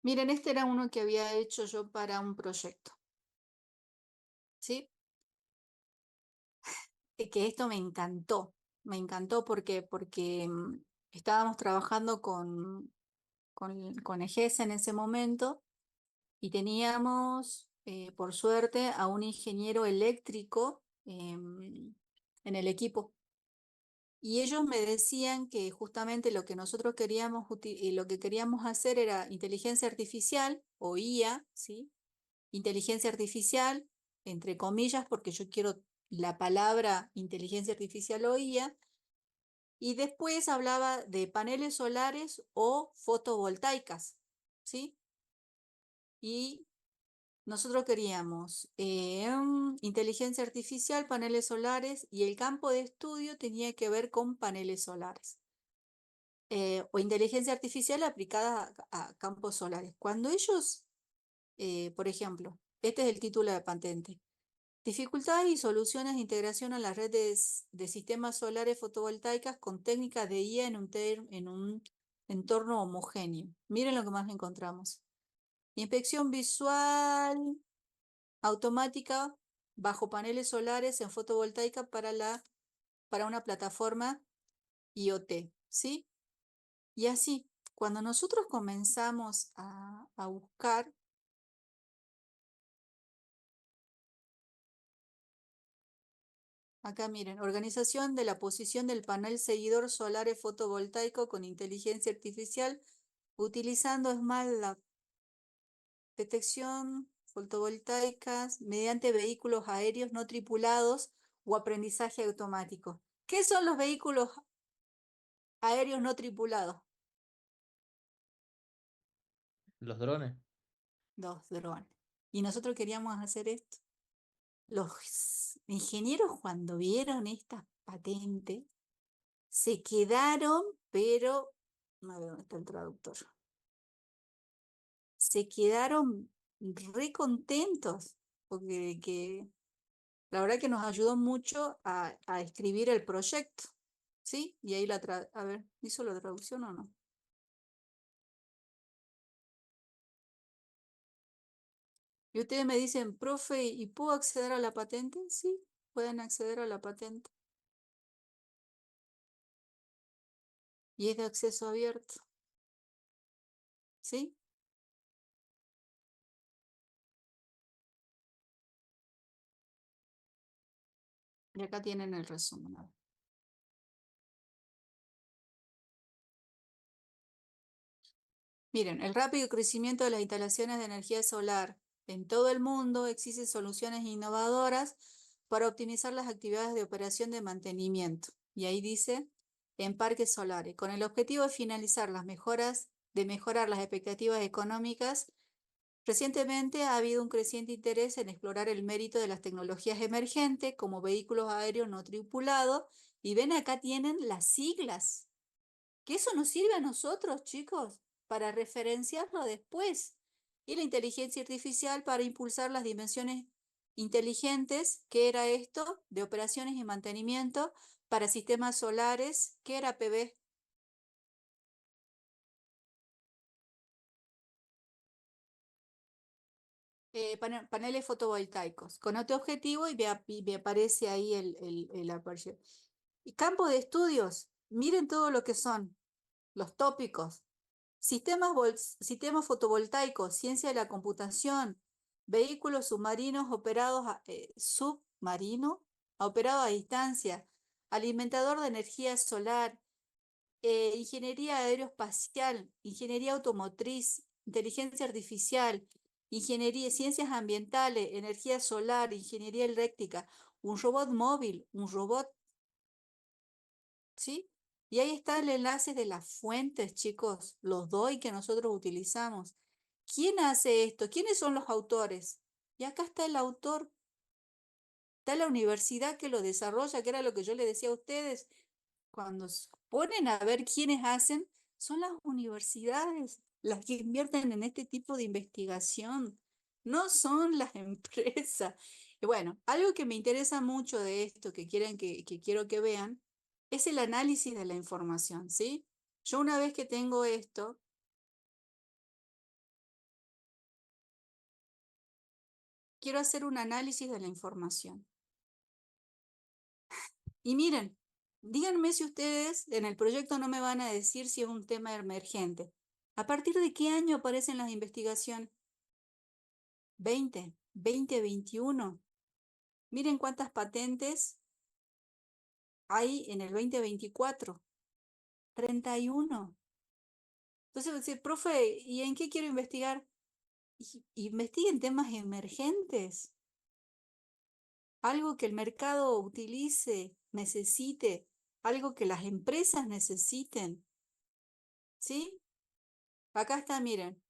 Miren, este era uno que había hecho yo para un proyecto. ¿Sí? Que esto me encantó porque estábamos trabajando con EGESA en ese momento y teníamos, por suerte, a un ingeniero eléctrico en el equipo. Y ellos me decían que justamente lo que nosotros queríamos, lo que queríamos hacer era inteligencia artificial o IA, ¿sí? Inteligencia artificial, entre comillas, porque yo quiero la palabra inteligencia artificial o IA, y después hablaba de paneles solares o fotovoltaicas, ¿sí? Y nosotros queríamos inteligencia artificial, paneles solares, y el campo de estudio tenía que ver con paneles solares. O inteligencia artificial aplicada a campos solares. Cuando ellos, por ejemplo, este es el título de patente, dificultades y soluciones de integración a las redes de sistemas solares fotovoltaicas con técnicas de IA en un entorno homogéneo. Miren lo que más encontramos. Inspección visual automática bajo paneles solares en fotovoltaica para una plataforma IoT, ¿sí? Y así, cuando nosotros comenzamos a buscar, acá miren, organización de la posición del panel seguidor solar fotovoltaico con inteligencia artificial, utilizando SmartLab, detección fotovoltaicas mediante vehículos aéreos no tripulados o aprendizaje automático. ¿Qué son los vehículos aéreos no tripulados? Los drones. Los drones. Y nosotros queríamos hacer esto. Los ingenieros cuando vieron esta patente se quedaron, pero no veo dónde está el traductor. Se quedaron re contentos porque la verdad que nos ayudó mucho a escribir el proyecto, ¿sí? Y ahí a ver, ¿hizo la traducción o no? Y ustedes me dicen, profe, ¿y puedo acceder a la patente? Sí, pueden acceder a la patente. Y es de acceso abierto, ¿sí? Y acá tienen el resumen. A ver. Miren, el rápido crecimiento de las instalaciones de energía solar en todo el mundo exige soluciones innovadoras para optimizar las actividades de operación de mantenimiento. Y ahí dice, en parques solares, con el objetivo de finalizar de mejorar las expectativas económicas. Recientemente ha habido un creciente interés en explorar el mérito de las tecnologías emergentes como vehículos aéreos no tripulados. Y ven, acá tienen las siglas. Que eso nos sirve a nosotros, chicos, para referenciarlo después. Y la inteligencia artificial para impulsar las dimensiones inteligentes, ¿qué era esto? De operaciones y mantenimiento para sistemas solares, ¿qué era PV? Paneles fotovoltaicos. Con otro objetivo y me aparece ahí el aperture. Y campo de estudios, miren todo lo que son los tópicos. Sistemas fotovoltaicos, ciencia de la computación, vehículos submarinos operados a distancia, alimentador de energía solar, ingeniería aeroespacial, ingeniería automotriz, inteligencia artificial, ingeniería, ciencias ambientales, energía solar, ingeniería eléctrica, un robot móvil, un robot, ¿sí? Y ahí está el enlace de las fuentes, chicos, los doy que nosotros utilizamos. ¿Quién hace esto? ¿Quiénes son los autores? Y acá está el autor, está la universidad que lo desarrolla, que era lo que yo le decía a ustedes. Cuando se ponen a ver quiénes hacen, son las universidades las que invierten en este tipo de investigación, no son las empresas. Y bueno, algo que me interesa mucho de esto, que quiero que vean, es el análisis de la información, ¿sí? Yo una vez que tengo esto, quiero hacer un análisis de la información. Y miren, díganme si ustedes en el proyecto no me van a decir si es un tema emergente. ¿A partir de qué año aparecen las investigaciones? 20, 21. Miren cuántas patentes hay en el 2024. 31. Entonces, dice, profe, ¿y en qué quiero investigar? Investiguen temas emergentes. Algo que el mercado utilice, necesite, algo que las empresas necesiten. ¿Sí? Acá está, miren,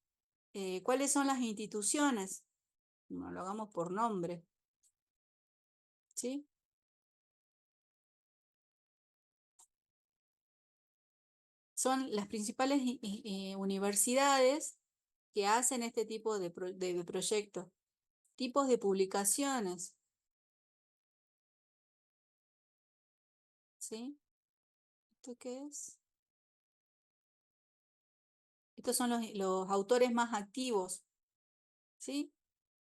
¿cuáles son las instituciones? No lo hagamos por nombre. ¿Sí? Son las principales universidades que hacen este tipo de proyectos, tipos de publicaciones. ¿Sí? ¿Esto qué es? Estos son los autores más activos. ¿Sí?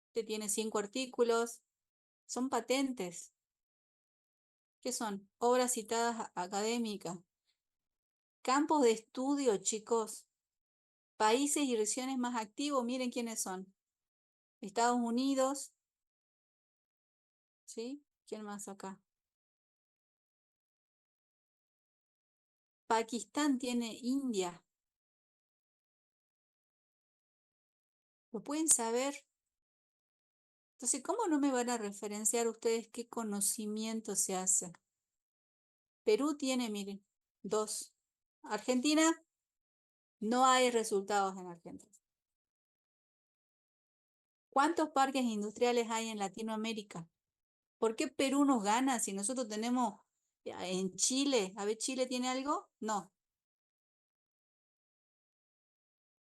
Este tiene 5 artículos. Son patentes. ¿Qué son? Obras citadas académicas. Campos de estudio, chicos. Países y regiones más activos, miren quiénes son. Estados Unidos, ¿sí? ¿Quién más acá? Pakistán tiene India. ¿Lo pueden saber? Entonces, ¿cómo no me van a referenciar ustedes qué conocimiento se hace? Perú tiene, miren, 2. Argentina, no hay resultados en Argentina. ¿Cuántos parques industriales hay en Latinoamérica? ¿Por qué Perú nos gana si nosotros tenemos en Chile? A ver, ¿Chile tiene algo? No.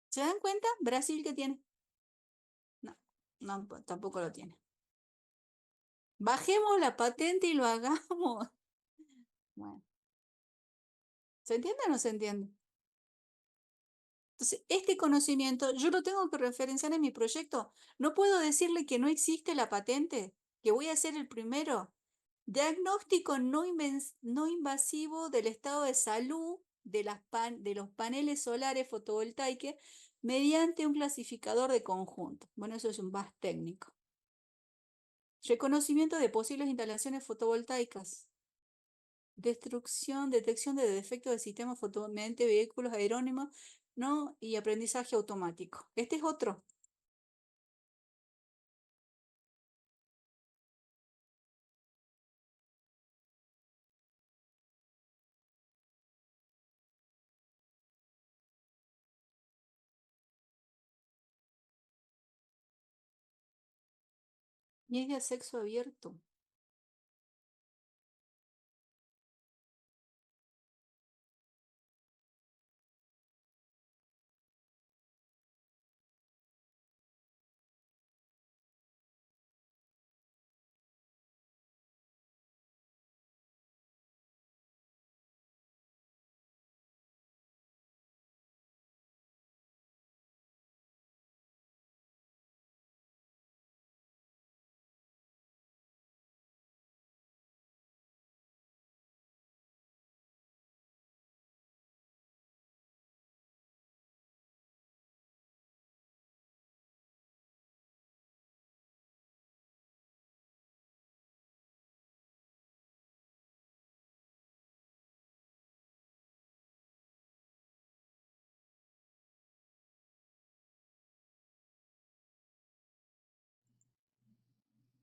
¿Se dan cuenta? ¿Brasil qué tiene? No, no, tampoco lo tiene. Bajemos la patente y lo hagamos. Bueno, ¿se entiende o no se entiende? Entonces, este conocimiento yo lo tengo que referenciar en mi proyecto. No puedo decirle que no existe la patente, que voy a ser el primero. Diagnóstico no invasivo del estado de salud de los paneles solares fotovoltaicos mediante un clasificador de conjunto. Bueno, eso es un más técnico. Reconocimiento de posibles instalaciones fotovoltaicas. Detección de defectos del sistema mediante vehículos aerónomos, ¿no? Y aprendizaje automático. Este es otro. Y es de acceso abierto.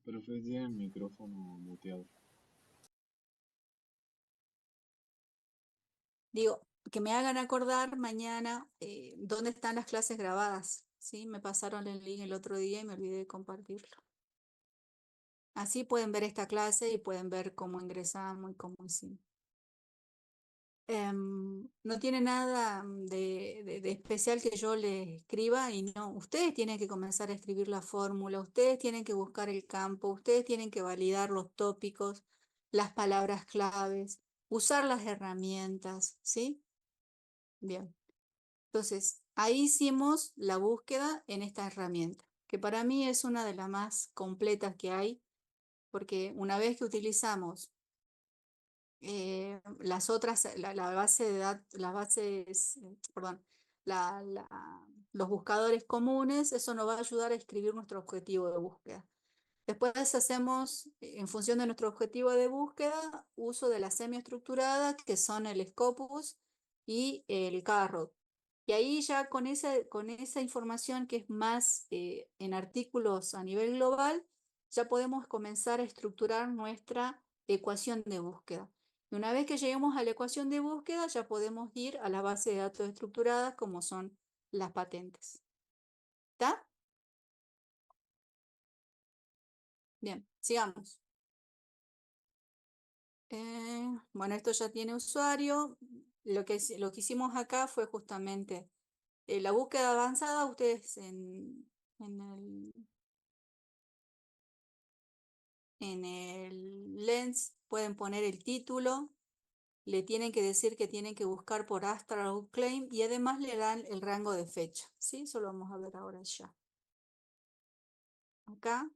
Profe, tiene el micrófono muteado. Digo, que me hagan acordar mañana dónde están las clases grabadas. ¿Sí? Me pasaron el link el otro día y me olvidé de compartirlo. Así pueden ver esta clase y pueden ver cómo ingresamos y cómo hicimos. No tiene nada de especial que yo les escriba y no, ustedes tienen que comenzar a escribir la fórmula, ustedes tienen que buscar el campo, ustedes tienen que validar los tópicos, las palabras claves, usar las herramientas, ¿sí? Bien, entonces ahí hicimos la búsqueda en esta herramienta, que para mí es una de las más completas que hay, porque una vez que utilizamos las otras, la base de datos, las bases, perdón, los buscadores comunes, eso nos va a ayudar a escribir nuestro objetivo de búsqueda. Después hacemos, en función de nuestro objetivo de búsqueda, uso de la semiestructurada, que son el Scopus y el Carrot. Y ahí ya con esa información que es más en artículos a nivel global, ya podemos comenzar a estructurar nuestra ecuación de búsqueda. Y una vez que lleguemos a la ecuación de búsqueda, ya podemos ir a la base de datos estructuradas como son las patentes. ¿Está? Bien, sigamos. Bueno, esto ya tiene usuario. Lo que hicimos acá fue justamente la búsqueda avanzada. Ustedes en el Lens pueden poner el título, le tienen que decir que tienen que buscar por Astral Claim y además le dan el rango de fecha. ¿Sí? Eso lo vamos a ver ahora ya. Acá.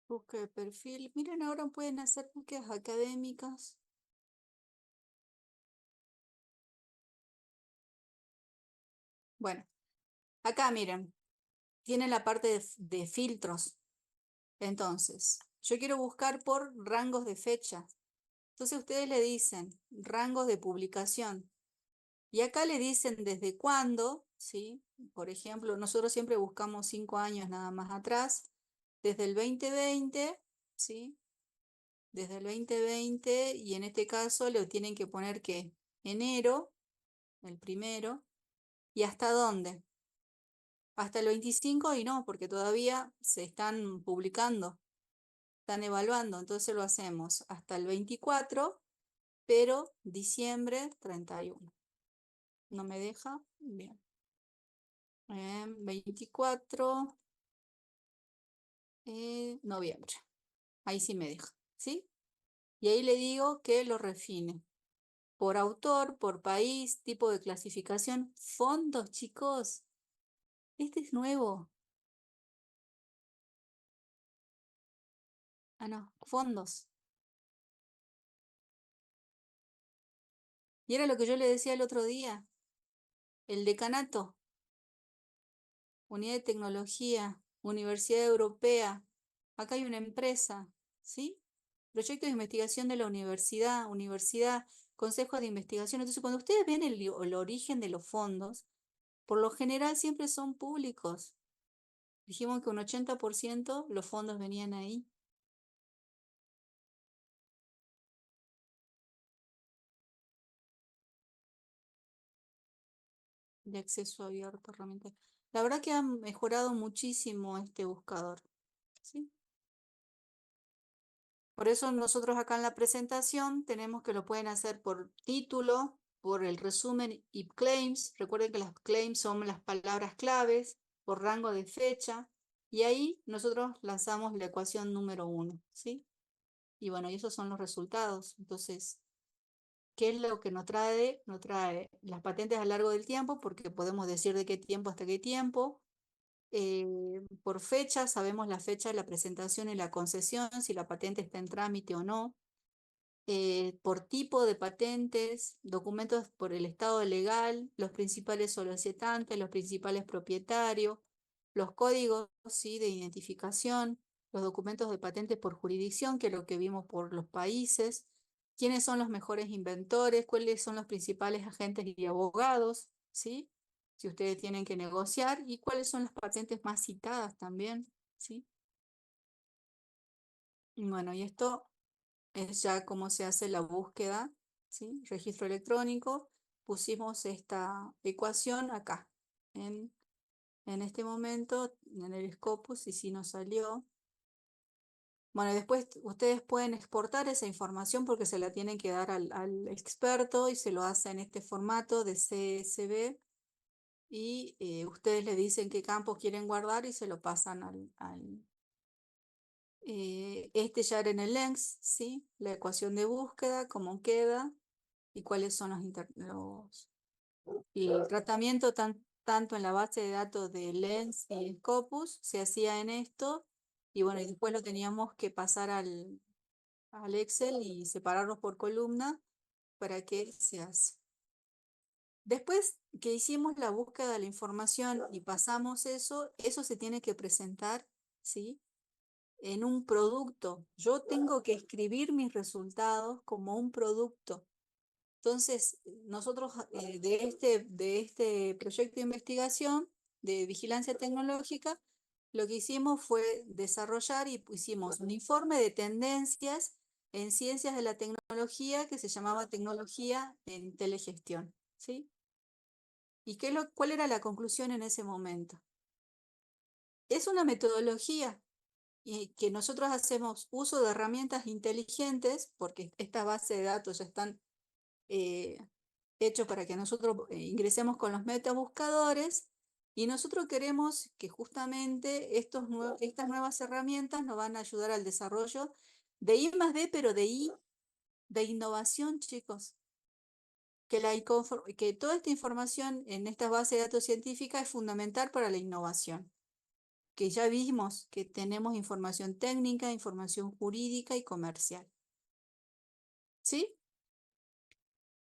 Búsqueda de perfil. Miren, ahora pueden hacer búsquedas académicas. Bueno, acá miren, tienen la parte de filtros. Entonces, yo quiero buscar por rangos de fecha. Entonces ustedes le dicen rangos de publicación. Y acá le dicen desde cuándo, ¿sí? Por ejemplo, nosotros siempre buscamos 5 años nada más atrás. Desde el 2020, ¿sí? Desde el 2020 y en este caso le tienen que poner que enero, el primero, ¿y hasta dónde? Hasta el 25 y no, porque todavía se están publicando, están evaluando, entonces lo hacemos hasta el 24, pero diciembre 31. ¿No me deja? Bien. 24 noviembre. Ahí sí me deja, ¿sí? Y ahí le digo que lo refine. Por autor, por país, tipo de clasificación, fondos, chicos. Este es nuevo. Ah, no, fondos. Y era lo que yo le decía el otro día. El decanato, unidad de tecnología, Universidad Europea. Acá hay una empresa, ¿sí? Proyecto de investigación de la universidad, consejos de investigación. Entonces, cuando ustedes ven el origen de los fondos, por lo general siempre son públicos. Dijimos que un 80% los fondos venían ahí. De acceso abierto, herramienta. La verdad que han mejorado muchísimo este buscador, ¿sí? Por eso nosotros acá en la presentación tenemos que lo pueden hacer por título, por el resumen y claims. Recuerden que las claims son las palabras claves, por rango de fecha. Y ahí nosotros lanzamos la ecuación número 1, ¿sí? Y bueno, y esos son los resultados. Entonces, ¿qué es lo que nos trae? Nos trae las patentes a lo largo del tiempo, porque podemos decir de qué tiempo hasta qué tiempo. Por fecha, sabemos la fecha de la presentación y la concesión, si la patente está en trámite o no. Por tipo de patentes, documentos por el estado legal, los principales solicitantes, los principales propietarios, los códigos, ¿sí?, de identificación, los documentos de patentes por jurisdicción, que es lo que vimos por los países, quiénes son los mejores inventores, cuáles son los principales agentes y abogados, ¿sí? Si ustedes tienen que negociar, y cuáles son las patentes más citadas también, ¿sí? Y bueno, y esto es ya cómo se hace la búsqueda, ¿sí? Registro electrónico. Pusimos esta ecuación acá, en este momento, en el Scopus, y si nos salió. Bueno, después ustedes pueden exportar esa información porque se la tienen que dar al experto y se lo hace en este formato de CSV y ustedes le dicen qué campos quieren guardar y se lo pasan este ya era en el LENS, ¿sí? La ecuación de búsqueda, cómo queda y cuáles son y el tratamiento tanto en la base de datos de LENS y Scopus se hacía en esto y bueno, y después lo teníamos que pasar al Excel y separarlos por columna para que se hace. Después que hicimos la búsqueda de la información y pasamos eso se tiene que presentar, ¿sí? En un producto. Yo tengo que escribir mis resultados como un producto. Entonces, nosotros de este proyecto de investigación de vigilancia tecnológica, lo que hicimos fue desarrollar y hicimos un informe de tendencias en ciencias de la tecnología que se llamaba Tecnología en Telegestión, ¿sí? ¿Y cuál era la conclusión en ese momento? Es una metodología que nosotros hacemos uso de herramientas inteligentes, porque estas bases de datos ya están eh, hechos para que nosotros ingresemos con los metabuscadores, y nosotros queremos que justamente estas nuevas herramientas nos van a ayudar al desarrollo de I+D, pero de innovación, chicos. Que toda esta información en estas bases de datos científicas es fundamental para la innovación. Que ya vimos que tenemos información técnica, información jurídica y comercial. ¿Sí?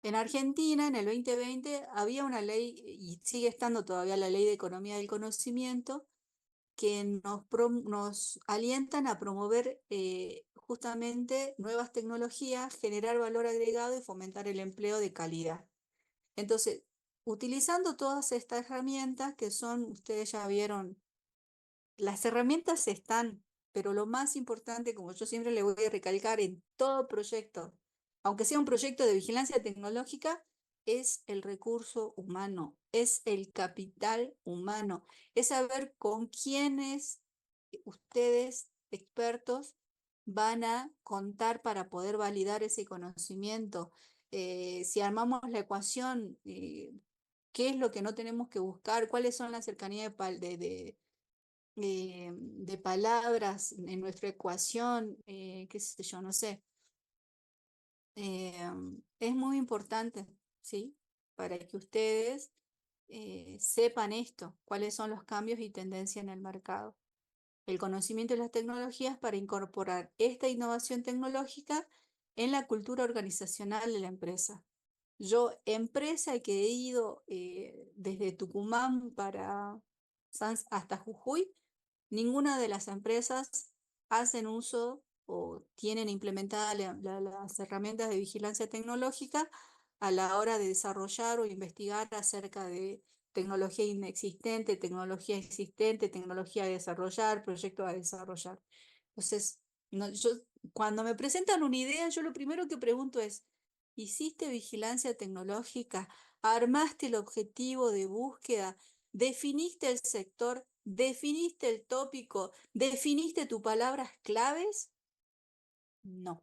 En Argentina, en el 2020, había una ley, y sigue estando todavía la Ley de Economía del Conocimiento, que nos alientan a promover justamente nuevas tecnologías, generar valor agregado y fomentar el empleo de calidad. Entonces, utilizando todas estas herramientas que son, ustedes ya vieron, las herramientas están, pero lo más importante, como yo siempre le voy a recalcar en todo proyecto, aunque sea un proyecto de vigilancia tecnológica, es el recurso humano, es el capital humano, es saber con quiénes ustedes, expertos, van a contar para poder validar ese conocimiento. Si armamos la ecuación, ¿qué es lo que no tenemos que buscar? ¿Cuáles son las cercanías de palabras en nuestra ecuación? Qué sé yo, no sé. Es muy importante, ¿sí? Para que ustedes sepan esto, cuáles son los cambios y tendencias en el mercado. El conocimiento de las tecnologías para incorporar esta innovación tecnológica en la cultura organizacional de la empresa. Yo, empresa que he ido desde Tucumán hasta Jujuy, ninguna de las empresas hacen uso o tienen implementadas las herramientas de vigilancia tecnológica a la hora de desarrollar o investigar acerca de tecnología inexistente, tecnología existente, tecnología a desarrollar, proyectos a desarrollar. Entonces, cuando me presentan una idea, yo lo primero que pregunto es, ¿hiciste vigilancia tecnológica? ¿Armaste el objetivo de búsqueda? ¿Definiste el sector? ¿Definiste el tópico? ¿Definiste tus palabras claves? No.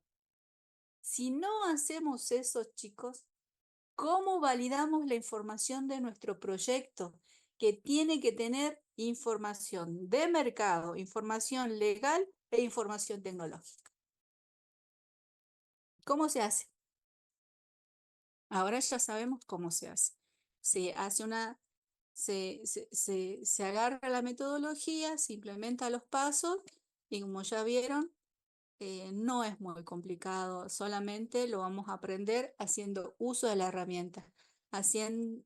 Si no hacemos eso, chicos, ¿cómo validamos la información de nuestro proyecto? Que tiene que tener información de mercado, información legal e información tecnológica. ¿Cómo se hace? Ahora ya sabemos cómo se hace. Se hace se agarra la metodología, se implementa los pasos y como ya vieron, no es muy complicado, solamente lo vamos a aprender haciendo uso de la herramienta,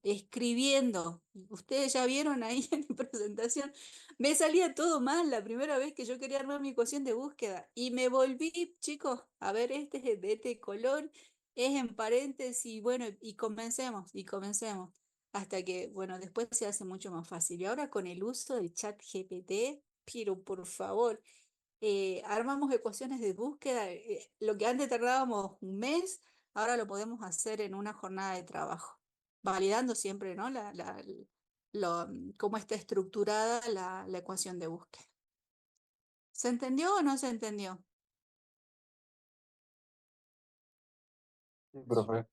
escribiendo. Ustedes ya vieron ahí en mi presentación, me salía todo mal la primera vez que yo quería armar mi ecuación de búsqueda y me volví, chicos, a ver, este es de este color, es en paréntesis, y bueno, y comencemos. Hasta que, bueno, después se hace mucho más fácil. Y ahora con el uso del chat GPT, pero por favor, armamos ecuaciones de búsqueda, lo que antes tardábamos un mes, ahora lo podemos hacer en una jornada de trabajo, validando siempre, ¿no? Cómo está estructurada la ecuación de búsqueda. ¿Se entendió o no se entendió? Sí, profe.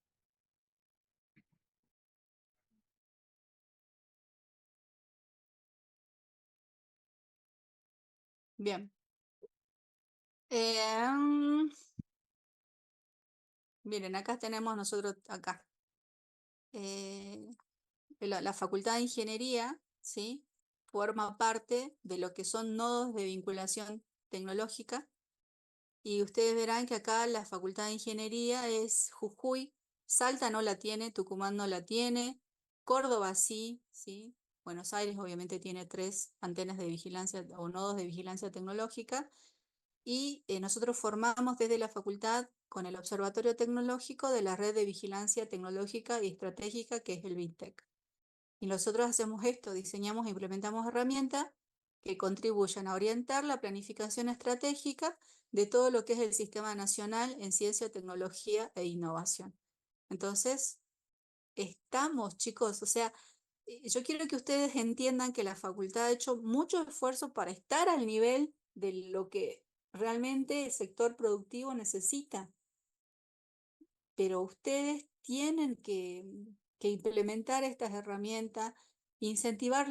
Bien. Em, Miren, acá tenemos nosotros, acá, la Facultad de Ingeniería, ¿sí? Forma parte de lo que son nodos de vinculación tecnológica. Y ustedes verán que acá la Facultad de Ingeniería es Jujuy, Salta no la tiene, Tucumán no la tiene, Córdoba sí, ¿sí? Buenos Aires obviamente tiene 3 antenas de vigilancia o nodos de vigilancia tecnológica. Y nosotros formamos desde la facultad con el Observatorio Tecnológico de la Red de Vigilancia Tecnológica y Estratégica, que es el BITEC. Y nosotros hacemos esto, diseñamos e implementamos herramientas que contribuyan a orientar la planificación estratégica de todo lo que es el Sistema Nacional en Ciencia, Tecnología e Innovación. Entonces, estamos, chicos, o sea, yo quiero que ustedes entiendan que la facultad ha hecho mucho esfuerzo para estar al nivel de lo que realmente el sector productivo necesita, pero ustedes tienen que implementar estas herramientas, incentivar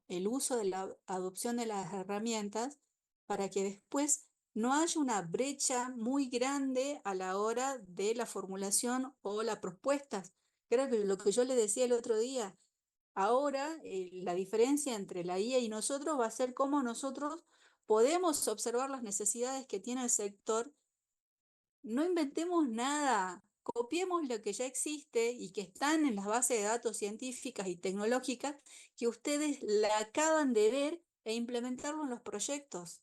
el uso de la adopción de las herramientas para que después no haya una brecha muy grande a la hora de la formulación o las propuestas. Creo que lo que yo les decía el otro día, ahora la diferencia entre la IA y nosotros va a ser cómo nosotros podemos observar las necesidades que tiene el sector. No inventemos nada, copiemos lo que ya existe y que están en las bases de datos científicas y tecnológicas que ustedes la acaban de ver e implementarlo en los proyectos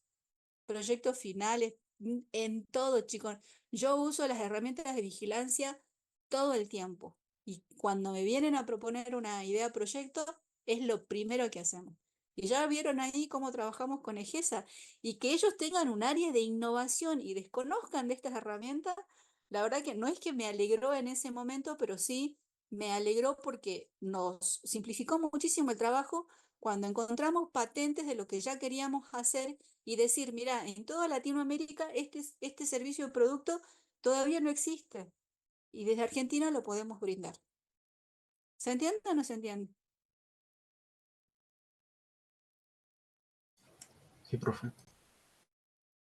finales, en todo, chicos. Yo uso las herramientas de vigilancia todo el tiempo y cuando me vienen a proponer una idea de proyecto es lo primero que hacemos. Y ya vieron ahí cómo trabajamos con EGESA y que ellos tengan un área de innovación y desconozcan de estas herramientas, la verdad que no es que me alegró en ese momento, pero sí me alegró porque nos simplificó muchísimo el trabajo cuando encontramos patentes de lo que ya queríamos hacer y decir, mira, en toda Latinoamérica este servicio o producto todavía no existe y desde Argentina lo podemos brindar. ¿Se entiende o no se entiende? Sí, profe.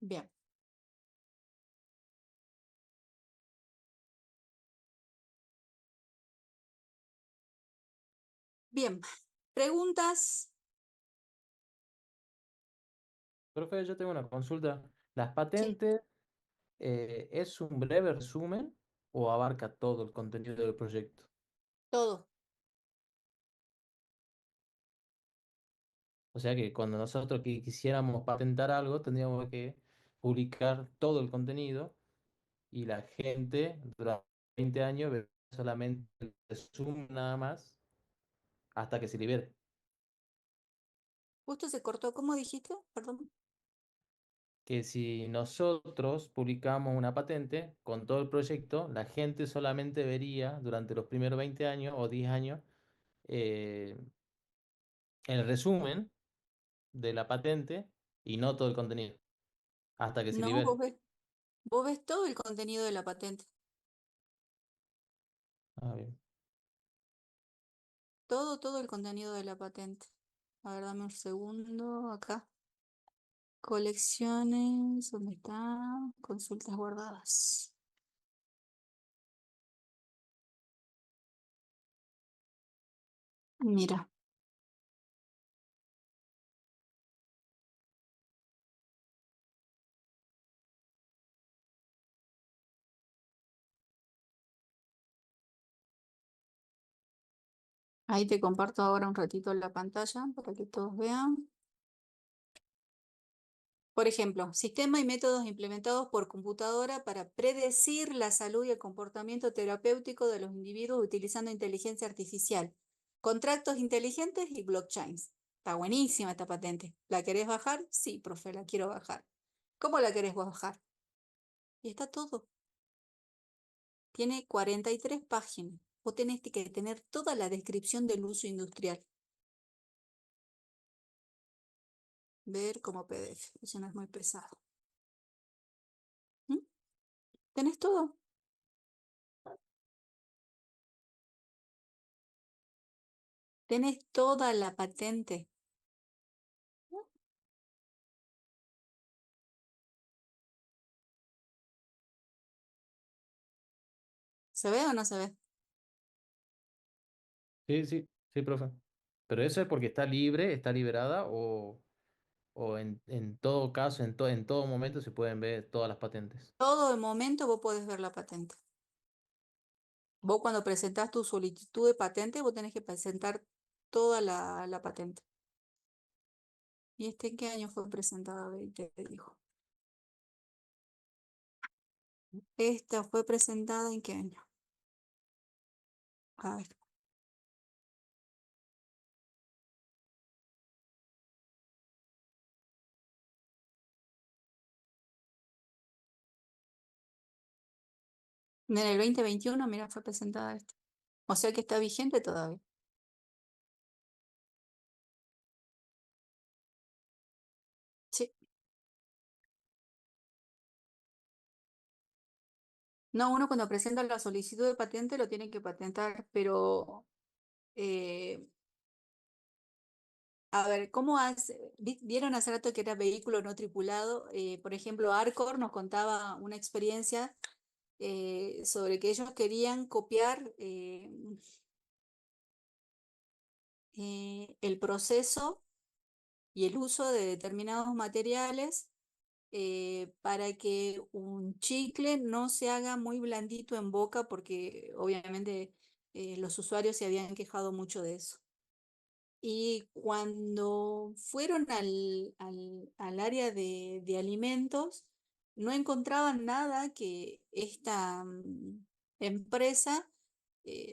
Bien. Bien, preguntas. Profe, yo tengo una consulta. ¿Las Sí, patentes es un breve resumen o abarca todo el contenido del proyecto? todo. O sea que cuando nosotros quisiéramos patentar algo, tendríamos que publicar todo el contenido y la gente durante 20 años ve solamente el resumen nada más hasta que se libere. Justo se cortó. ¿Cómo dijiste? Perdón. Que si nosotros publicamos una patente con todo el proyecto, la gente solamente vería durante los primeros 20 años o 10 años eh, el resumen de la patente y no todo el contenido, hasta que se No, libere. vos ves todo el contenido de la patente. Ah, bien. Todo el contenido de la patente. A ver, dame un segundo. Acá. Colecciones. ¿Dónde está? Consultas guardadas. Mira. Ahí te comparto ahora un ratito la pantalla para que todos vean. Por ejemplo, sistema y métodos implementados por computadora para predecir la salud y el comportamiento terapéutico de los individuos utilizando inteligencia artificial, contratos inteligentes y blockchains. Está buenísima esta patente. ¿La querés bajar? Sí, profe, la quiero bajar. ¿Cómo la querés bajar? Y está todo. Tiene 43 páginas. Vos tenés que tener toda la descripción del uso industrial. Ver como PDF. Eso no es muy pesado. ¿Mm? ¿Tenés todo? Tenés toda la patente. ¿Se ve o no se ve? Sí, sí, sí, profe. Pero eso es porque está libre, está liberada o en todo caso, en todo momento se pueden ver todas las patentes. Todo el momento vos podés ver la patente. Vos cuando presentás tu solicitud de patente, vos tenés que presentar toda la patente. ¿Y este en qué año fue presentada? Ve, te dijo. ¿Esta fue presentada en qué año? A ver. En el 2021, mira, fue presentada esta. O sea que está vigente todavía. Sí. No, uno cuando presenta la solicitud de patente lo tiene que patentar, pero a ver, ¿cómo hace? ¿Vieron hace rato que era vehículo no tripulado? Por ejemplo, Arcor nos contaba una experiencia sobre que ellos querían copiar el proceso y el uso de determinados materiales para que un chicle no se haga muy blandito en boca, porque obviamente los usuarios se habían quejado mucho de eso. Y cuando fueron al área de alimentos, no encontraban nada que esta empresa,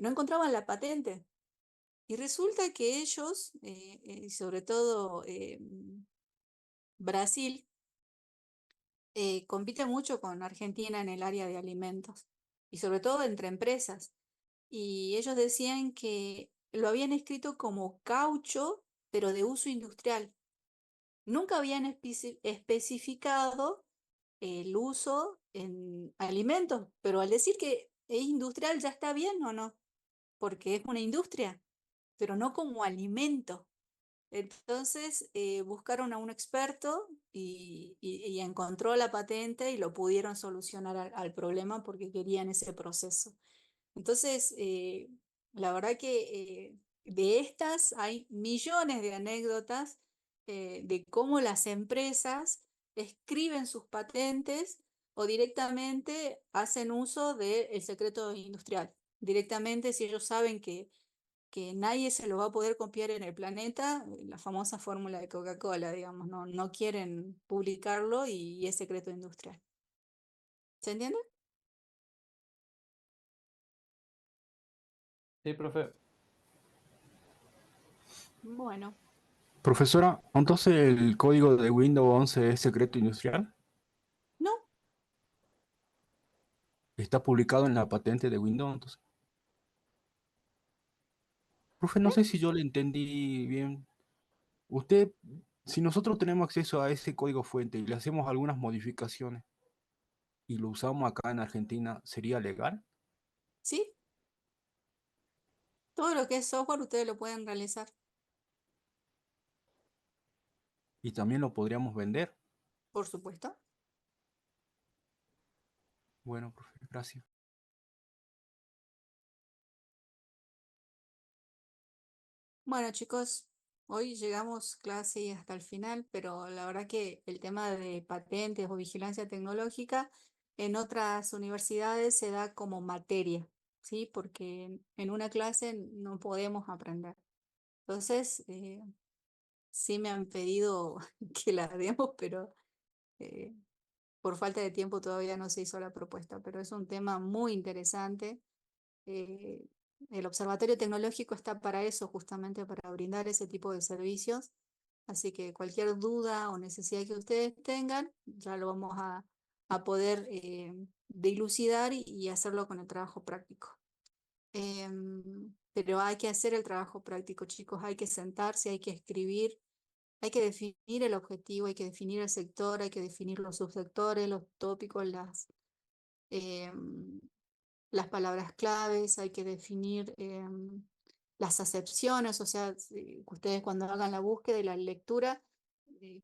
no encontraban la patente. Y resulta que ellos, sobre todo Brasil, compite mucho con Argentina en el área de alimentos y sobre todo entre empresas. Y ellos decían que lo habían escrito como caucho, pero de uso industrial. Nunca habían especificado el uso en alimentos, pero al decir que es industrial ya está bien o no, porque es una industria, pero no como alimento. Entonces buscaron a un experto y encontró la patente y lo pudieron solucionar al problema porque querían ese proceso. Entonces, la verdad que de estas hay millones de anécdotas de cómo las empresas escriben sus patentes o directamente hacen uso del secreto industrial. Directamente, si ellos saben que nadie se lo va a poder copiar en el planeta, la famosa fórmula de Coca-Cola, digamos, no quieren publicarlo y es secreto industrial. ¿Se entiende? Sí, profe. Bueno, Profesora, entonces el código de Windows 11 es secreto industrial. no, Está publicado en la patente de Windows. Entonces. Profe, no ¿eh? sé si yo le entendí bien. Usted, si nosotros tenemos acceso a ese código fuente y le hacemos algunas modificaciones y lo usamos acá en Argentina, ¿sería legal? ¿Sí? Todo lo que es software ustedes lo pueden realizar, Y también lo podríamos vender. por supuesto. Bueno, profe, gracias. Bueno, chicos, hoy llegamos casi hasta el final, pero la verdad que el tema de patentes o vigilancia tecnológica en otras universidades se da como materia, ¿sí? Porque en una clase no podemos aprender. Entonces, sí me han pedido que la demos, pero eh, por falta de tiempo todavía no se hizo la propuesta, pero es un tema muy interesante. Eh, el Observatorio Tecnológico está para eso, justamente para brindar ese tipo de servicios Así que cualquier duda o necesidad que ustedes tengan, ya lo vamos a poder dilucidar y hacerlo con el trabajo práctico. Pero hay que hacer el trabajo práctico, chicos, hay que sentarse, hay que escribir, hay que definir el objetivo, hay que definir el sector, hay que definir los subsectores, los tópicos, las palabras claves, hay que definir las acepciones, o sea, ustedes cuando hagan la búsqueda y la lectura,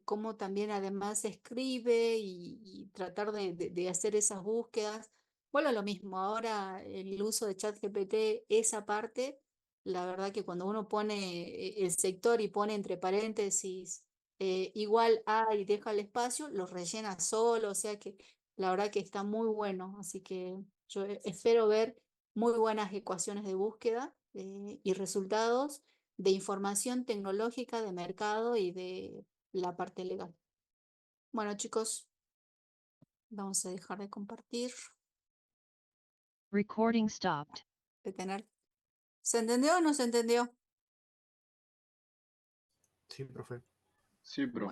cómo también además se escribe y tratar de hacer esas búsquedas. Bueno, lo mismo, ahora el uso de ChatGPT, esa parte, la verdad que cuando uno pone el sector y pone entre paréntesis igual a y deja el espacio, lo rellena solo, o sea que la verdad que está muy bueno, así que yo espero ver muy buenas ecuaciones de búsqueda y resultados de información tecnológica, de mercado y de la parte legal. Bueno, chicos, vamos a dejar de compartir, Recording stopped. detener. ¿Se entendió o no se entendió? Sí, profe. Sí, profe.